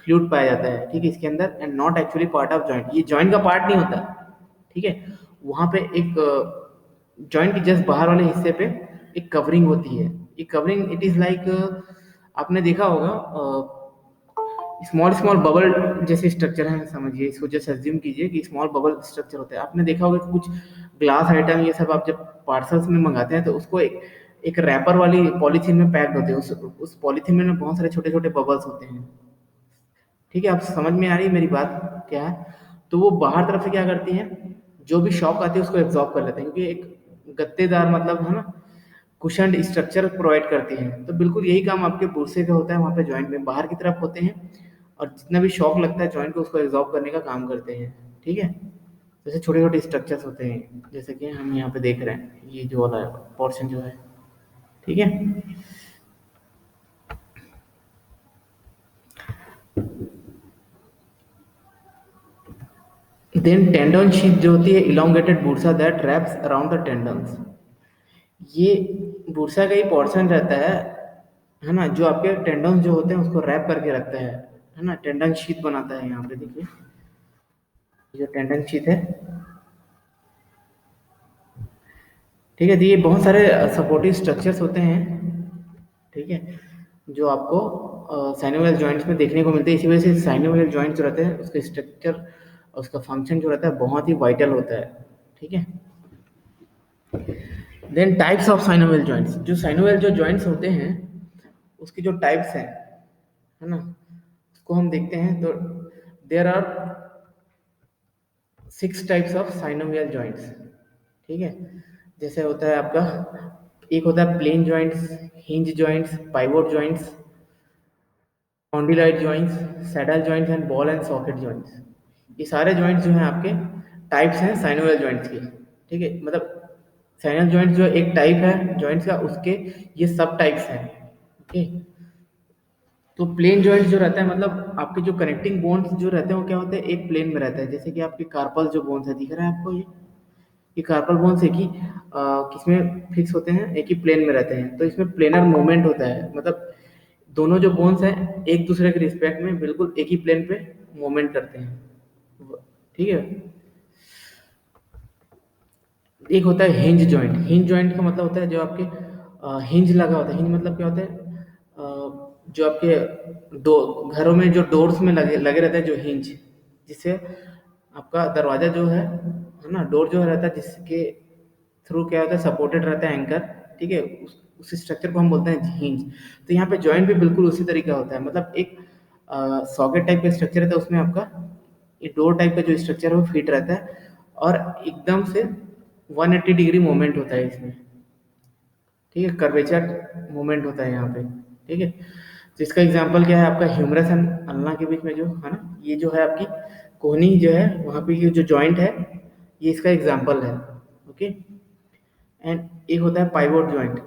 A: फ्लूइड पाया जाता है, ठीक है, इसके अंदर। And not actually part of joint, ये जॉइंट का पार्ट नहीं होता, ठीक है। वहां पे एक जॉइंट के जस्ट बाहर वाले हिस्से पे एक कवरिंग होती है। ये कवरिंग इट इज लाइक, आपने देखा होगा स्मॉल स्मॉल बबल जैसे स्ट्रक्चर है, समझिए इसको, जैसे अज्यूम कीजिए कि स्मॉल बबल स्ट्रक्चर होता है। आपने देखा होगा कि कुछ ग्लास आइटम ये सब आप जब पार्सल्स में मंगाते हैं तो उसको एक रैपर वाली पॉलीथीन में पैक्ड होते हैं, उस पॉलीथीन में ना बहुत सारे छोटे छोटे बबल्स होते हैं, ठीक है। आप समझ में आ रही है मेरी बात क्या है? तो वो बाहर तरफ से क्या करती हैं, जो भी शॉक आती है उसको एब्जॉर्ब कर लेते हैं, क्योंकि एक गत्तेदार मतलब है ना, कुशन्ड स्ट्रक्चर प्रोवाइड करती हैं। तो बिल्कुल यही काम आपके पुरसे का होता है, वहाँ पे जॉइंट में बाहर की तरफ होते हैं, और जितना भी शॉक लगता है जॉइंट को उसको एब्जॉर्ब करने का काम करते हैं, ठीक है। जैसे छोटे छोटे स्ट्रक्चर्स होते हैं, जैसे कि हम यहाँ पे देख रहे हैं, ये जो वाला पोर्शन जो है, ठीक है। देन टेंडन शीथ जो होती है, elongated bursa that wraps around the tendons, ये बुरसा का ही पोर्शन रहता है ना, जो आपके टेंडन जो होते हैं उसको रैप करके रखता है ना, टेंडन शीथ बनाता है। यहाँ पे देखिए, ये जो टेंडन शीथ है, ठीक है। तो ये बहुत सारे सपोर्टिव स्ट्रक्चर्स होते हैं, ठीक है, जो आपको साइनोवियल जॉइंट्स में देखने को मिलते हैं। इसी वजह से साइनोवियल जॉइंट जो रहते हैं उसका स्ट्रक्चर, उसका फंक्शन जो रहता है बहुत ही वाइटल होता है, ठीक है। Then types of synovial joints, जो साइनोवियल जो जॉइंट्स होते हैं उसकी जो टाइप्स हैं, है ना, उसको हम देखते हैं। तो there are 6 types of synovial joints, ठीक है। जैसे होता है आपका, एक होता है plane joints, hinge joints, pivot joints, spondylite joints, saddle joints and ball and socket joints. ये सारे जॉइंट्स जो हैं आपके टाइप्स हैं साइनोवियल जॉइंट्स के, ठीक है। मतलब साइनल जॉइंट्स जो एक टाइप है जॉइंट्स का, उसके ये सब टाइप्स हैं, ओके। तो प्लेन जॉइंट्स जो रहता है, मतलब आपके जो कनेक्टिंग बोन्स जो रहते हैं वो क्या होते हैं, एक प्लेन में रहता है। जैसे कि आपके कार्पल जो बोन्स है, दिख रहा है आपको ये कार्पल बोन्स एक ही किसमें फिक्स होते हैं, एक ही प्लेन में रहते हैं। तो इसमें प्लेनर मूवमेंट होता है, मतलब दोनों जो बोन्स हैं एक दूसरे के रिस्पेक्ट में बिल्कुल एक ही प्लेन पे मूवमेंट करते हैं, ठीक है। एक होता है हिंज जॉइंट, हिंज जॉइंट का मतलब होता है जो आपके हिंज लगा होता है। हिंज मतलब क्या होता है, जो आपके दो घरों में जो डोर्स में लगे लगे रहते हैं जो हिंज, जिससे आपका दरवाजा जो है ना, डोर जो रहता है जिसके थ्रू क्या होता है, सपोर्टेड रहता है एंकर, ठीक है। उस स्ट्रक्चर को हम बोलते हैं हिंज। तो यहाँ पे जॉइंट भी बिल्कुल उसी तरीका होता है, मतलब एक सॉकेट टाइप का स्ट्रक्चर रहता है, उसमें आपका ये डोर टाइप का जो स्ट्रक्चर है वो फिट रहता है, और एकदम से 180 डिग्री मूवमेंट होता है इसमें, ठीक है। कर्वेचर मूवमेंट होता है यहाँ पे, ठीक है। तो इसका एग्जांपल क्या है, आपका ह्यूमरस एंड अल्ना के बीच में जो है ना, ये जो है आपकी कोहनी जो है वहाँ पे ये जो जॉइंट है, ये इसका एग्जांपल है, ओके। एंड एक होता है पाइवोट जॉइंट,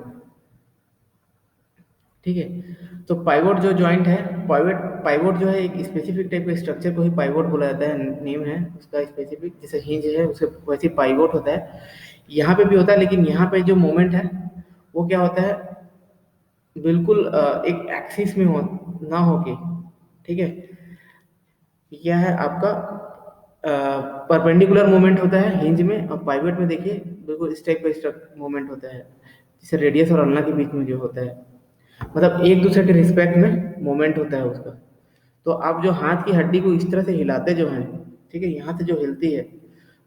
A: ठीक है। तो पाइवोट जो जॉइंट है, पाइवोट पाइवोट जो है एक स्पेसिफिक टाइप के स्ट्रक्चर को ही पाइवोट बोला जाता है, नेम है उसका स्पेसिफिक। जैसे हिंज है उसके वैसे पाइवोट होता है, यहाँ पे भी होता है, लेकिन यहाँ पे जो मोमेंट है वो क्या होता है, बिल्कुल एक एक्सिस में हो ना होके, ठीक है। यह है आपका परपेंडिकुलर मूवमेंट होता है हिंज में, और पाइवट में देखिए बिल्कुल स्टेप बाई स्टेप मूवमेंट होता है, जैसे रेडियस और अल्ना के बीच में जो होता है, मतलब एक दूसरे के रिस्पेक्ट में मूवमेंट होता है उसका। तो आप जो हाथ की हड्डी को इस तरह से हिलाते जो हैं, ठीक है, यहाँ से जो हिलती है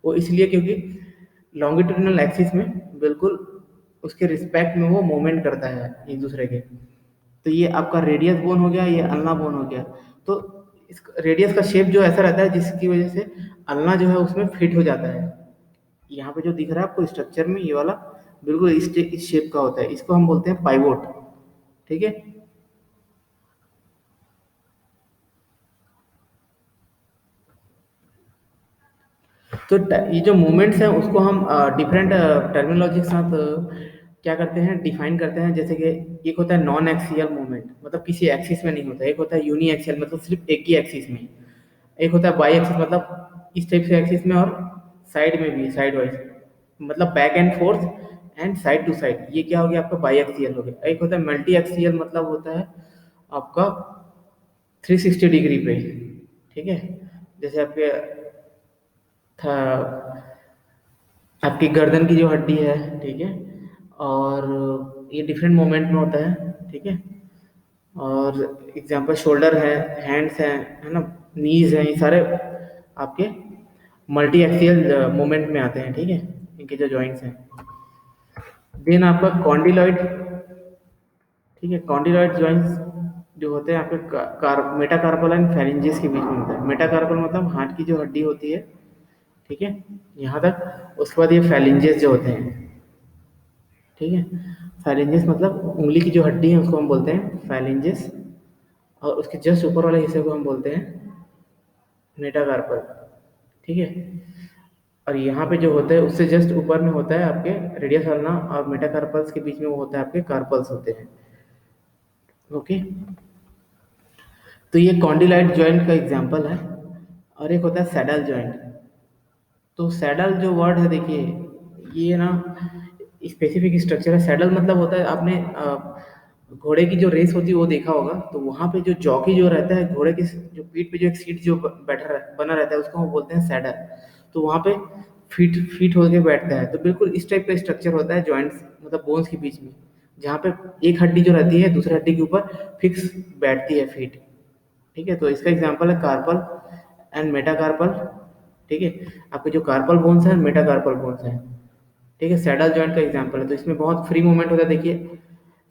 A: वो इसलिए क्योंकि लॉन्गिट्यूडिनल एक्सिस में बिल्कुल उसके रिस्पेक्ट में वो मूवमेंट करता है एक दूसरे के। तो ये आपका रेडियस बोन हो गया, ये अल्ना बोन हो गया। तो इस रेडियस का शेप जो ऐसा रहता है जिसकी वजह से अल्ना जो है उसमें फिट हो जाता है। यहाँ पे जो दिख रहा है आपको स्ट्रक्चर में, ये वाला बिल्कुल इस शेप का होता है, इसको हम बोलते हैं पाइवोट, ठीक है। तो ये जो मूवमेंट्स हैं उसको हम डिफरेंट टर्मिनोलॉजी के साथ क्या करते हैं, डिफाइन करते हैं। जैसे कि एक होता है नॉन एक्सियल मूवमेंट, मतलब किसी एक्सिस में नहीं होता। एक होता है यूनी एक्सियल, मतलब सिर्फ एक ही एक्सिस में। एक होता है बाई एक्सिस, मतलब इस टाइप से एक्सिस में और साइड में भी, साइड वाइज, मतलब back and forth and side to side. ये क्या हो गया आपका बाई एक्सियल हो गया। एक होता है मल्टी एक्सियल, मतलब होता है आपका 360 डिग्री पे। ठीक है, जैसे आपके था आपकी गर्दन की जो हड्डी है, ठीक है, और ये डिफरेंट मोमेंट में होता है। ठीक है, और एग्जांपल शोल्डर है, हैंड्स हैं, है ना, नीज हैं, ये सारे आपके मल्टी एक्सियल मूवमेंट में आते हैं। ठीक है, इनके जो जॉइंट्स हैं। देन आपका कॉन्डिलॉइड, ठीक है, कॉन्डिलॉइड जॉइंट्स जो होते हैं आपके मेटाकार्पल एंड फेरेंजिस के बीच में होता है। मेटाकार्पल मतलब हाथ की जो हड्डी होती है, ठीक है, यहाँ तक। उसके बाद ये फेलिंजेस जो होते हैं, ठीक है, फेलिंजेस मतलब उंगली की जो हड्डी है उसको हम बोलते हैं फेलिंजेस, और उसके जस्ट ऊपर वाले हिस्से को हम बोलते हैं मेटाकार्पल। ठीक है, और यहाँ पे जो होता है उससे जस्ट ऊपर में होता है आपके रेडियस अल्ना, और मेटाकार्पल्स के बीच में वो होता है आपके कार्पल्स होते हैं। ओके, तो ये कॉन्डिलाइट जॉइंट का एग्जांपल है। और एक होता है सैडल जॉइंट। तो सैडल जो वर्ड है, देखिए ये ना स्पेसिफिक स्ट्रक्चर है। सैडल मतलब होता है, आपने घोड़े की जो रेस होती है वो देखा होगा, तो वहाँ पे जो जॉकी जो रहता है घोड़े की जो पीठ पे जो एक सीट जो बना रहता है उसको हम बोलते हैं सैडल। तो वहाँ पे फीट फीट होके बैठता है। तो बिल्कुल इस टाइप का स्ट्रक्चर होता है जॉइंट्स, मतलब बोन्स के बीच में, जहाँ पे एक हड्डी जो रहती है दूसरी हड्डी के ऊपर फिक्स बैठती है फीट। ठीक है, तो इसका एग्जांपल है कार्पल एंड मेटाकार्पल। ठीक है, आपके जो कार्पल बोन्स हैं, मेटाकार्पल बोन्स हैं। ठीक है, सैडल जॉइंट का एग्जांपल है। तो इसमें बहुत फ्री मूवमेंट होता है, देखिए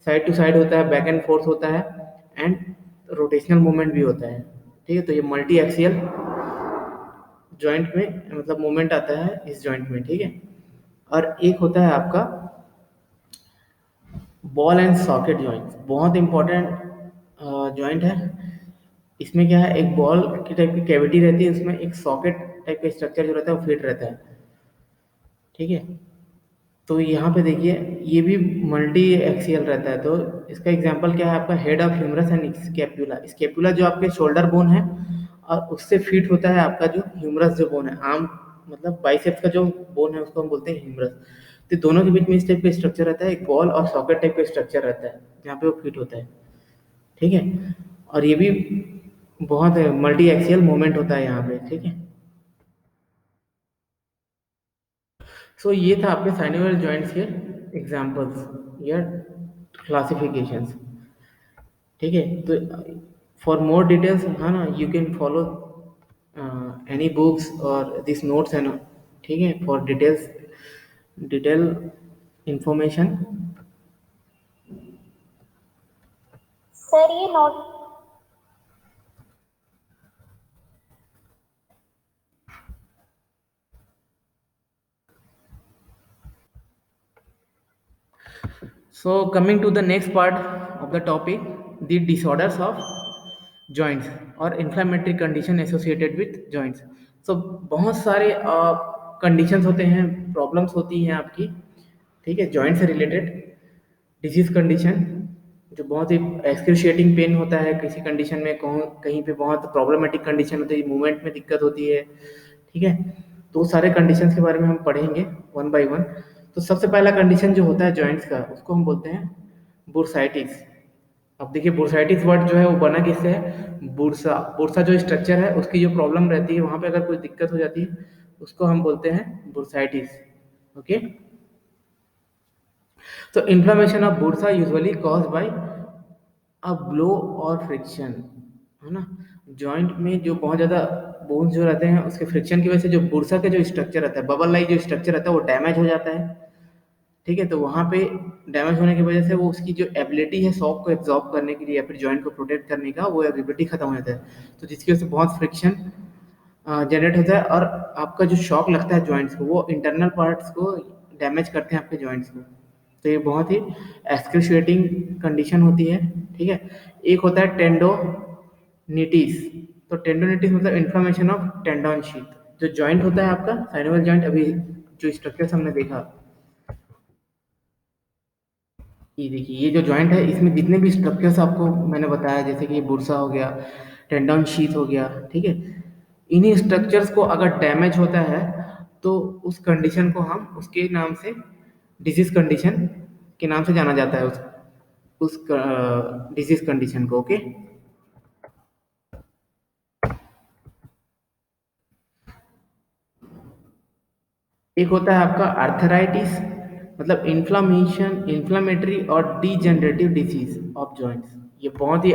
A: साइड टू साइड होता है, बैक एंड फोर्थ होता है, एंड रोटेशनल मूवमेंट भी होता है। ठीक है, तो ये मल्टी एक्सियल जॉइंट में मतलब मूवमेंट आता है इस जॉइंट में। ठीक है, और एक होता है आपका बॉल एंड सॉकेट जॉइंट, बहुत इंपॉर्टेंट जॉइंट है। इसमें क्या है, एक बॉल की टाइप की कैविटी रहती है, उसमें एक सॉकेट टाइप का स्ट्रक्चर जो रहता है वो फिट रहता है। ठीक है, तो यहाँ पे देखिए ये भी मल्टी एक्सियल रहता है। तो इसका एग्जांपल क्या है आपका head of humerus and scapula. Scapula जो आपके शोल्डर बोन है, और उससे फिट होता है आपका जो ह्यूमरस जो बोन है, आर्म मतलब बाइसेप्स का जो बोन है उसको हम बोलते हैं ह्यूमरस। तो दोनों के बीच में इस टाइप का स्ट्रक्चर रहता है, एक बॉल और सॉकेट टाइप का स्ट्रक्चर रहता है जहाँ पे वो फिट होता है। ठीक है, और ये भी बहुत मल्टी एक्सियल मूवमेंट होता है यहाँ पे। ठीक है, सो ये था आपके साइनोवियल जॉइंट्स के एग्जांपल्स या क्लासिफिकेशंस। ठीक है, तो फॉर मोर डिटेल्स, हाँ ना, you can follow any books और दिस नोट्स एंड। ठीक है, for details, detail information.
B: Sir ये note.
A: So coming to the next part of the topic, the disorders of joints और inflammatory condition associated with joints. So बहुत सारे conditions होते हैं, problems होती हैं आपकी, ठीक है, जॉइंट से रिलेटेड। डिजीज कंडीशन जो बहुत ही एक्सक्रूशिएटिंग पेन होता है किसी कंडीशन में, कहीं पे बहुत प्रॉब्लमेटिक कंडीशन होती है, मूवमेंट में दिक्कत होती है। ठीक है, तो सारे कंडीशंस के बारे में हम पढ़ेंगे वन बाय वन। तो सबसे पहला कंडीशन जो होता है जॉइंट्स का उसको हम बोलते हैं बुर्साइटिस। अब देखिए बुर्साइटिस वर्ड जो है वो बना किससे है, बुरसा। बुरसा जो स्ट्रक्चर है उसकी जो प्रॉब्लम रहती है वहाँ पे अगर कोई दिक्कत हो जाती है उसको हम बोलते हैं बुर्साइटिस। ओके, तो inflammation of Bursa usually cause by a blow और फ्रिक्शन, है ना। जॉइंट में जो बहुत ज़्यादा बोन्स जो रहते हैं उसके फ्रिक्शन की वजह से जो बुरसा का जो स्ट्रक्चर रहता है, बबल लाइक जो स्ट्रक्चर रहता है वो डैमेज हो जाता है। ठीक है, तो वहाँ पे डैमेज होने की वजह से वो उसकी जो एबिलिटी है शॉक को एब्जॉर्ब करने की या फिर जॉइंट को प्रोटेक्ट करने का, वो एबिलिटी खत्म हो जाता है। तो जिसकी वजह से बहुत फ्रिक्शन जनरेट होता है, और आपका जो शॉक लगता है जॉइंट्स को वो इंटरनल पार्ट्स को डैमेज करते हैं आपके जॉइंट्स को। तो ये बहुत ही एक्सक्रूशिएटिंग कंडीशन होती है। ठीक है, एक होता है टेंडोनिटिस। तो टेंडोनिटिस मतलब इन्फ्लामेशन ऑफ टेंडोन शीथ। जो जॉइंट होता है आपका साइनोवियल जॉइंट, अभी जो स्ट्रक्चर्स हमने देखा, ये देखिए ये जो जॉइंट है इसमें जितने भी स्ट्रक्चर्स आपको मैंने बताया, जैसे कि बुरसा हो गया, टेंडन शीथ हो गया, ठीक है, इन्हीं स्ट्रक्चर्स को अगर डैमेज होता है तो उस कंडीशन को हम उसके नाम से डिजीज कंडीशन के नाम से जाना जाता है, उस डिजीज कंडीशन को। ओके, एक होता है आपका आर्थराइटिस, मतलब इन्फ्लामेशन, इन्फ्लामेटरी और डीजेनरेटिव डिजीज ऑफ जॉइंट्स। ये बहुत ही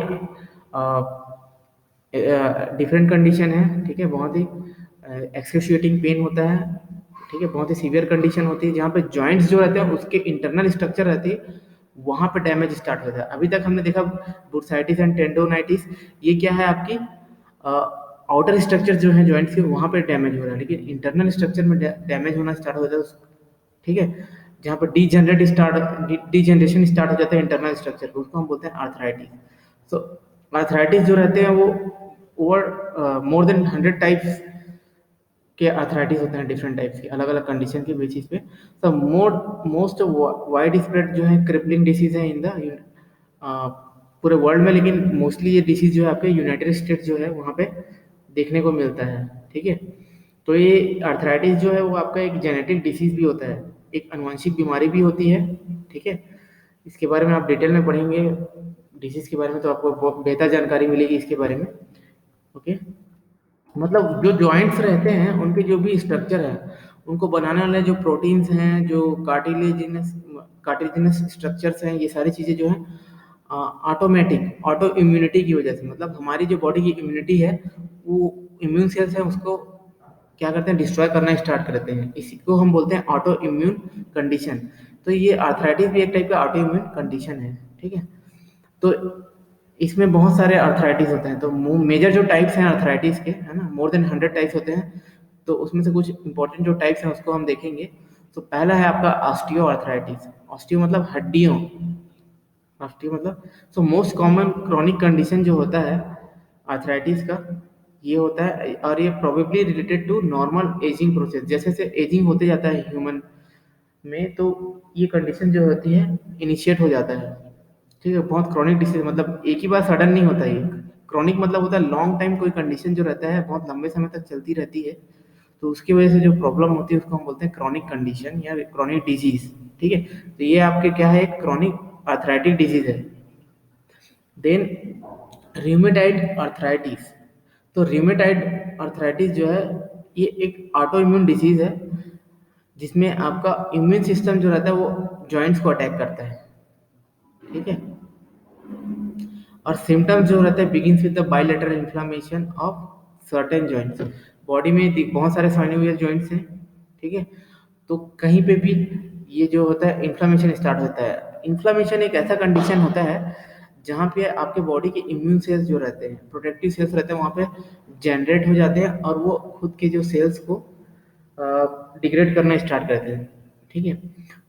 A: डिफरेंट कंडीशन है, ठीक है, बहुत ही एक्सक्रूशिएटिंग पेन होता है, ठीक है, बहुत ही सीवियर कंडीशन होती है, जहाँ पे जॉइंट्स जो रहते हैं उसके इंटरनल स्ट्रक्चर रहती है, वहाँ पे डैमेज स्टार्ट होता है। अभी तक हमने देखा बुर्साइटिस एंड टेंडोनाइटिस, ये क्या है आपकी आउटर स्ट्रक्चर जो है जॉइंट्स के वहाँ पे डैमेज हो रहा है, लेकिन इंटरनल स्ट्रक्चर में डैमेज होना स्टार्ट हो जाता है, ठीक है, जहाँ पर डीजनरेशन स्टार्ट हो जाता है इंटरनल स्ट्रक्चर को, उसको हम बोलते हैं आर्थराइटिस। सो आर्थराइटिस जो रहते हैं वो ओवर मोर देन 100 टाइप्स के आर्थराइटिस होते हैं, डिफरेंट टाइप्स के, अलग अलग कंडीशन के बेसिस पे। तो मोस्ट वाइड स्प्रेड जो है क्रिपलिंग डिसीज है इन द पूरे वर्ल्ड में, लेकिन मोस्टली ये डिसीज जो है आपके यूनाइटेड स्टेट्स जो है वहाँ पे देखने को मिलता है, ठीक है। तो ये आर्थराइटिस जो है वो आपका एक जेनेटिक डिसीज भी होता है, एक आनुवंशिक बीमारी भी होती है, ठीक है। इसके बारे में आप डिटेल में पढ़ेंगे डिसीज के बारे में, तो आपको बहुत बेहतर जानकारी मिलेगी इसके बारे में। ओके, मतलब जो जॉइंट्स रहते हैं उनके जो भी स्ट्रक्चर है, उनको बनाने वाले जो प्रोटीन्स हैं, जो कार्टिलेजिनस स्ट्रक्चर्स हैं, ये सारी चीज़ें जो हैं ऑटोमेटिक ऑटो इम्यूनिटी की वजह से, मतलब हमारी जो बॉडी की इम्यूनिटी है वो इम्यून सेल्स है उसको क्या करते हैं, डिस्ट्रॉय करना स्टार्ट करते हैं, इसी को हम बोलते हैं ऑटो इम्यून कंडीशन। तो ये आर्थराइटिस भी एक टाइप का ऑटो इम्यून कंडीशन है, ठीक है। तो इसमें बहुत सारे आर्थराइटिस होते हैं, तो मेजर जो टाइप्स हैं आर्थराइटिस के, है ना, मोर देन 100 टाइप्स होते हैं, तो उसमें से कुछ इंपॉर्टेंट जो टाइप्स हैं उसको हम देखेंगे। तो पहला है आपका ऑस्टियो आर्थराइटिस। ऑस्टियो मतलब हड्डियों, ऑस्टियो मतलब, so most common chronic condition जो होता है आर्थराइटिस का, ये होता है, और ये probably related to normal ageing process, जैसे जैसे एजिंग होते जाता है ह्यूमन में, तो ये कंडीशन जो होती है इनिशिएट हो जाता है, ठीक है। बहुत क्रॉनिक डिसीज, मतलब एक ही बार सडन नहीं होता ये। क्रॉनिक मतलब होता है लॉन्ग टाइम कोई कंडीशन जो रहता है बहुत लंबे समय तक चलती रहती है, तो उसकी वजह से जो प्रॉब्लम होती है उसको हम बोलते हैं क्रॉनिक कंडीशन या क्रॉनिक डिजीज, ठीक है। तो ये आपके क्या है, एक क्रॉनिक आर्थराइटिक डिजीज है। Then rheumatoid arthritis. तो रिमेटाइड आर्थराइटिस जो है ये एक ऑटो इम्यून डिजीज है, जिसमें आपका इम्यून सिस्टम जो रहता है वो जॉइंट्स को अटैक करता है, ठीक है। और सिम्टम्स जो रहते हैं begins with the bilateral inflammation of certain joints. Body में बहुत सारे साइनोवियल जॉइंट्स हैं, ठीक है, तो कहीं पे भी ये जो होता है इन्फ्लामेशन स्टार्ट होता है। इन्फ्लामेशन एक ऐसा कंडीशन होता है जहाँ पे आपके बॉडी के इम्यून सेल्स जो रहते हैं, प्रोटेक्टिव सेल्स रहते हैं, वहाँ पे जनरेट हो जाते हैं और वो खुद के जो सेल्स को डिग्रेड करना स्टार्ट करते हैं, ठीक है।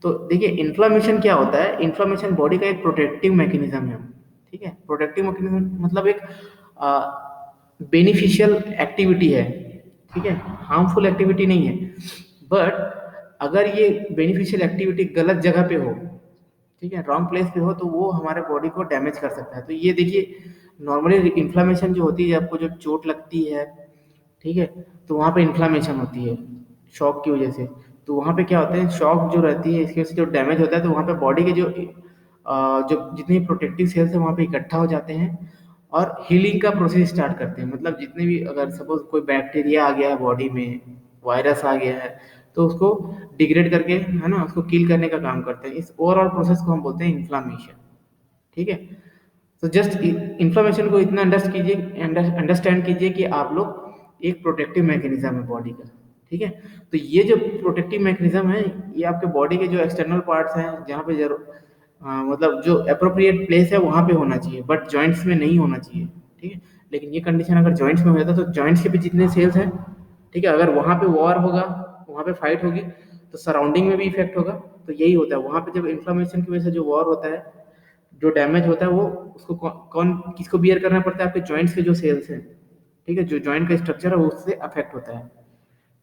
A: तो देखिए इन्फ्लामेशन क्या होता है, इन्फ्लामेशन बॉडी का एक प्रोटेक्टिव मैकेनिज्म है, ठीक है। प्रोटेक्टिव मैकेनिज्म मतलब एक बेनिफिशियल एक्टिविटी है, ठीक है, हार्मफुल एक्टिविटी नहीं है। बट अगर ये बेनिफिशियल एक्टिविटी गलत जगह पे हो, ठीक है, रॉन्ग प्लेस पे हो, तो वो हमारे बॉडी को डैमेज कर सकता है। तो ये देखिए नॉर्मली इन्फ्लामेशन जो होती है, आपको जब चोट लगती है, ठीक है, तो वहाँ पे इन्फ्लामेशन होती है शॉक की वजह से। तो वहाँ पे क्या होता है, शॉक जो रहती है इसकी वजह से जो डैमेज होता है, तो वहाँ पे बॉडी के जो जितने प्रोटेक्टिव सेल्स हैं वहाँ पे इकट्ठा हो जाते हैं और हीलिंग का प्रोसेस स्टार्ट करते हैं। मतलब जितने भी, अगर सपोज कोई बैक्टीरिया आ गया है बॉडी में, वायरस आ गया है, तो उसको डिग्रेड करके, है ना, उसको किल करने का काम करते हैं। इस ओवरऑल प्रोसेस को हम बोलते हैं इन्फ्लामेशन, ठीक है। तो जस्ट इन्फ्लामेशन को इतना अंडरस्टैंड कीजिए कि आप लोग एक प्रोटेक्टिव मैकेनिज्म है बॉडी का, ठीक है। तो ये जो प्रोटेक्टिव मैकेनिज्म है, ये आपके बॉडी के जो एक्सटर्नल पार्ट्स हैं जहाँ पे जरूर मतलब जो अप्रोप्रिएट प्लेस है वहाँ पे होना चाहिए, बट जॉइंट्स में नहीं होना चाहिए, ठीक है। लेकिन ये कंडीशन अगर जॉइंट्स में हो जाता है तो जॉइंट्स के भी जितने सेल्स हैं, ठीक है, अगर वहाँ पे वॉर होगा, वहाँ पे फाइट होगी, तो सराउंडिंग में भी इफेक्ट होगा। तो यही होता है वहाँ पे, जब इन्फ्लामेशन की वजह से जो वॉर होता है, जो डैमेज होता है, वो उसको कौन किसको बियर करना पड़ता है, आपके जॉइंट्स के जो सेल्स हैं, ठीक है, जो जॉइंट का स्ट्रक्चर है वो उससे अफेक्ट होता है,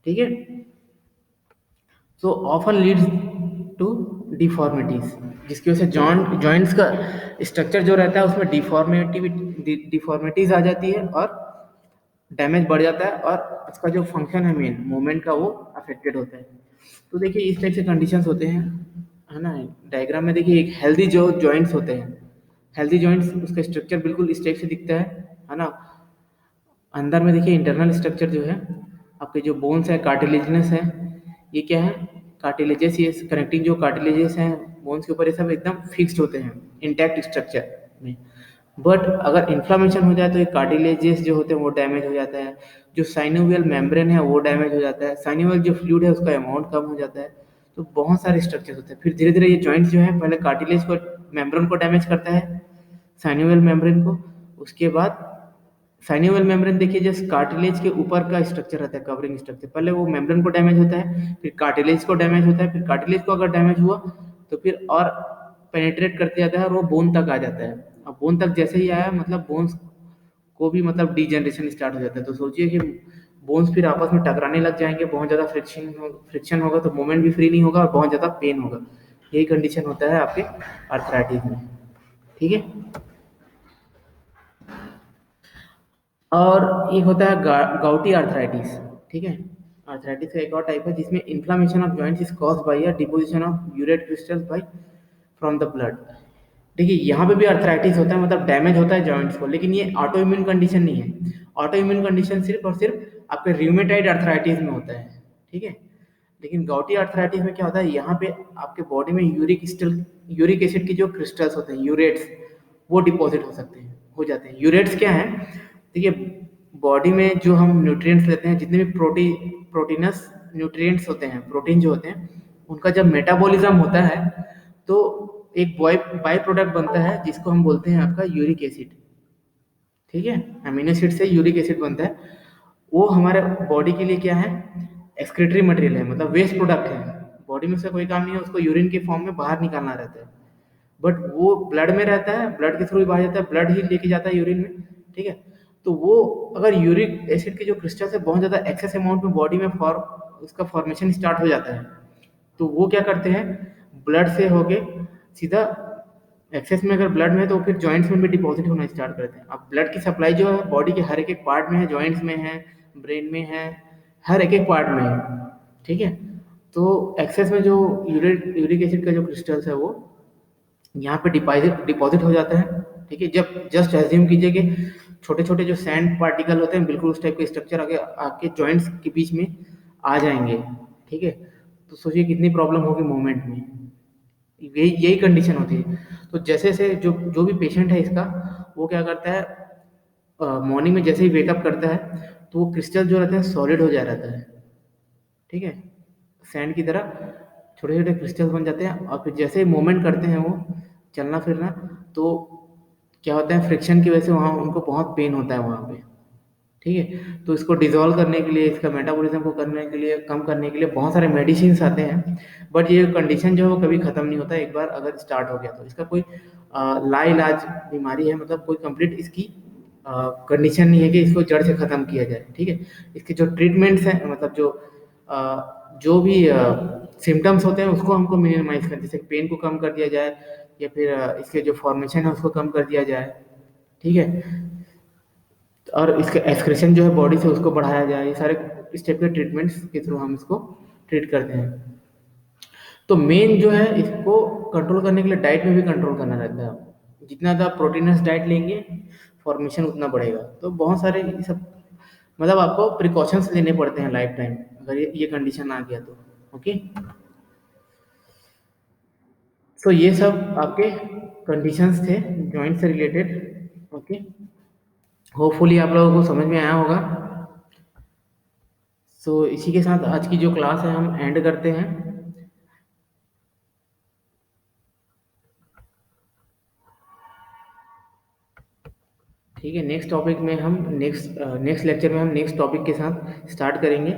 A: ठीक है। So often leads to deformities, जिसकी वजह से जॉइंट्स का स्ट्रक्चर जो रहता है उसमें डिफॉर्मिटीज आ जाती है और डैमेज बढ़ जाता है और उसका जो फंक्शन है मेन मूवमेंट का वो अफेक्टेड होता है। तो देखिए इस टाइप से कंडीशंस होते हैं, है ना। डायग्राम में देखिए एक हेल्दी जो जॉइंट्स होते हैं, हेल्दी जॉइंट्स उसका स्ट्रक्चर बिल्कुल इस टाइप से दिखता है ना। अंदर में देखिए इंटरनल स्ट्रक्चर जो है, आपके जो बोन्स है कार्टिलेजिनस है, ये क्या है कार्टिलेजेस, ये कनेक्टिंग जो कार्टिलेजेस हैं बोन्स के ऊपर ये सब एकदम फिक्स्ड होते हैं इंटैक्ट स्ट्रक्चर में। बट अगर इन्फ्लामेशन हो जाए तो ये कार्टिलेजेस जो होते हैं वो डैमेज हो जाता है, जो साइनोवियल मेम्ब्रेन है वो डैमेज हो जाता है, साइनोवियल जो फ्लूइड है उसका अमाउंट कम हो जाता है। तो बहुत सारे स्ट्रक्चर होते हैं। फिर धीरे धीरे ये जॉइंट्स जो है पहले कार्टिलेज को मेम्ब्रेन को डैमेज करता है, साइनोवियल मेम्ब्रेन को। उसके बाद साइनोवियल मेम्ब्रेन देखिए जस्ट कार्टिलेज के ऊपर का स्ट्रक्चर रहता है, कवरिंग स्ट्रक्चर। पहले वो मेम्ब्रेन को डैमेज होता है, फिर कार्टिलेज को डैमेज होता है, फिर कार्टिलेज को अगर डैमेज हुआ तो फिर और पेनिट्रेट करते जाता है और वो बोन तक आ जाता है। अब बोन तक जैसे ही आया मतलब बोन्स को भी मतलब डिजेनरेशन स्टार्ट हो जाता है। तो सोचिए कि बोन्स फिर आपस में टकराने लग जाएंगे, बहुत ज़्यादा फ्रिक्शन होगा तो मूवमेंट भी फ्री नहीं होगा और बहुत ज़्यादा पेन होगा। यही कंडीशन होता है आपके आर्थराइटिस में, ठीक है। और एक होता है गाउटी आर्थराइटिस, ठीक है। आर्थराइटिस का एक और टाइप है जिसमें inflammation of joints is caused by a deposition of urate crystals by from the blood. देखिए यहाँ पे भी आर्थराइटिस होता है, मतलब डैमेज होता है जॉइंट्स को, लेकिन ये ऑटो इम्यून कंडीशन नहीं है। ऑटो इम्यून कंडीशन सिर्फ और सिर्फ आपके र्यूमेटाइड आर्थराइटिस में होता है, ठीक है। लेकिन गॉटी आर्थराइटिस में क्या होता है, यहाँ पे आपके बॉडी में यूरिक एसिड के जो क्रिस्टल्स होते हैं यूरेट्स, वो डिपॉजिट हो सकते हैं, हो जाते हैं। यूरेट्स क्या है, देखिए बॉडी में जो हम न्यूट्रिएंट्स लेते हैं, जितने भी प्रोटीनस न्यूट्रिएंट्स होते हैं, प्रोटीन जो होते हैं, उनका जब मेटाबॉलिज्म होता है तो एक बाई प्रोडक्ट बनता है जिसको हम बोलते हैं आपका यूरिक एसिड, ठीक है। अमीनो एसिड से यूरिक एसिड बनता है। वो हमारे बॉडी के लिए क्या है, एक्सक्रीटरी मटेरियल है, मतलब वेस्ट प्रोडक्ट है। बॉडी में उसका कोई काम नहीं है, उसको यूरिन के फॉर्म में बाहर निकालना रहता है। बट वो ब्लड में रहता है, ब्लड के थ्रू ही बाहर जाता है, ब्लड ही लेके जाता है यूरिन में, ठीक है। तो वो अगर यूरिक एसिड के जो क्रिस्टल्स है बहुत ज़्यादा एक्सेस अमाउंट में बॉडी में उसका फॉर्मेशन स्टार्ट हो जाता है। तो वो क्या करते हैं, ब्लड से होके सीधा एक्सेस में अगर ब्लड में है तो फिर जॉइंट्स में भी डिपॉजिट होना स्टार्ट करते हैं। अब ब्लड की सप्लाई जो है बॉडी के हर एक एक पार्ट में है, जॉइंट्स में है, ब्रेन में है, हर एक एक पार्ट में है, ठीक है। तो एक्सेस में जो यूरिक एसिड का जो क्रिस्टल्स है वो यहाँ पे डिपॉजिट हो जाता है, ठीक है। जब जस्ट एज्यूम कीजिए कि छोटे छोटे जो सैंड पार्टिकल होते हैं बिल्कुल उस टाइप के स्ट्रक्चर आगे आपके जॉइंट्स के बीच में आ जाएंगे, ठीक है। तो सोचिए कितनी प्रॉब्लम होगी मूवमेंट में। यही यही कंडीशन होती है। तो जैसे जैसे जो जो भी पेशेंट है इसका, वो क्या करता है मॉर्निंग में जैसे ही वेकअप करता है तो वो क्रिस्टल जो रहते हैं सॉलिड हो जा रहता है, ठीक है। सैंड की तरह छोटे छोटे क्रिस्टल्स बन जाते हैं और फिर जैसे ही मूवमेंट करते हैं वो चलना फिरना, तो क्या होता है फ्रिक्शन की वजह से वहाँ उनको बहुत पेन होता है वहाँ पे, ठीक है। तो इसको डिसॉल्व करने के लिए, इसका मेटाबॉलिज्म को करने के लिए, कम करने के लिए बहुत सारे मेडिसिन आते हैं। बट ये कंडीशन जो है वो कभी ख़त्म नहीं होता, एक बार अगर स्टार्ट हो गया तो इसका कोई लाइलाज बीमारी है, मतलब कोई कंप्लीट इसकी कंडीशन नहीं है कि इसको जड़ से ख़त्म किया जाए, ठीक है। इसके जो ट्रीटमेंट्स हैं, मतलब जो भी सिम्टम्स होते हैं उसको हमको मिनिमाइज कर, जैसे पेन को कम कर दिया जाए या फिर इसके जो फॉर्मेशन है उसको कम कर दिया जाए, ठीक है। और इसका एक्सक्रीशन जो है बॉडी से उसको बढ़ाया जाए। ये सारे स्टेप के ट्रीटमेंट्स के थ्रू हम इसको ट्रीट करते हैं। तो मेन जो है इसको कंट्रोल करने के लिए डाइट में भी कंट्रोल करना रहता है। जितना ज़्यादा प्रोटीनस डाइट लेंगे फॉर्मेशन उतना बढ़ेगा। तो बहुत सारे ये सब मतलब आपको प्रिकॉशंस लेने पड़ते हैं लाइफ टाइम अगर ये कंडीशन आ गया तो, ओके। सो ये सब आपके कंडीशंस थे जॉइंट से रिलेटेड, ओके। होपफुली आप लोगों को समझ में आया होगा। सो इसी के साथ आज की जो क्लास है हम एंड करते हैं। ठीक है, नेक्स्ट टॉपिक में हम नेक्स्ट लेक्चर में हम नेक्स्ट टॉपिक के साथ स्टार्ट करेंगे।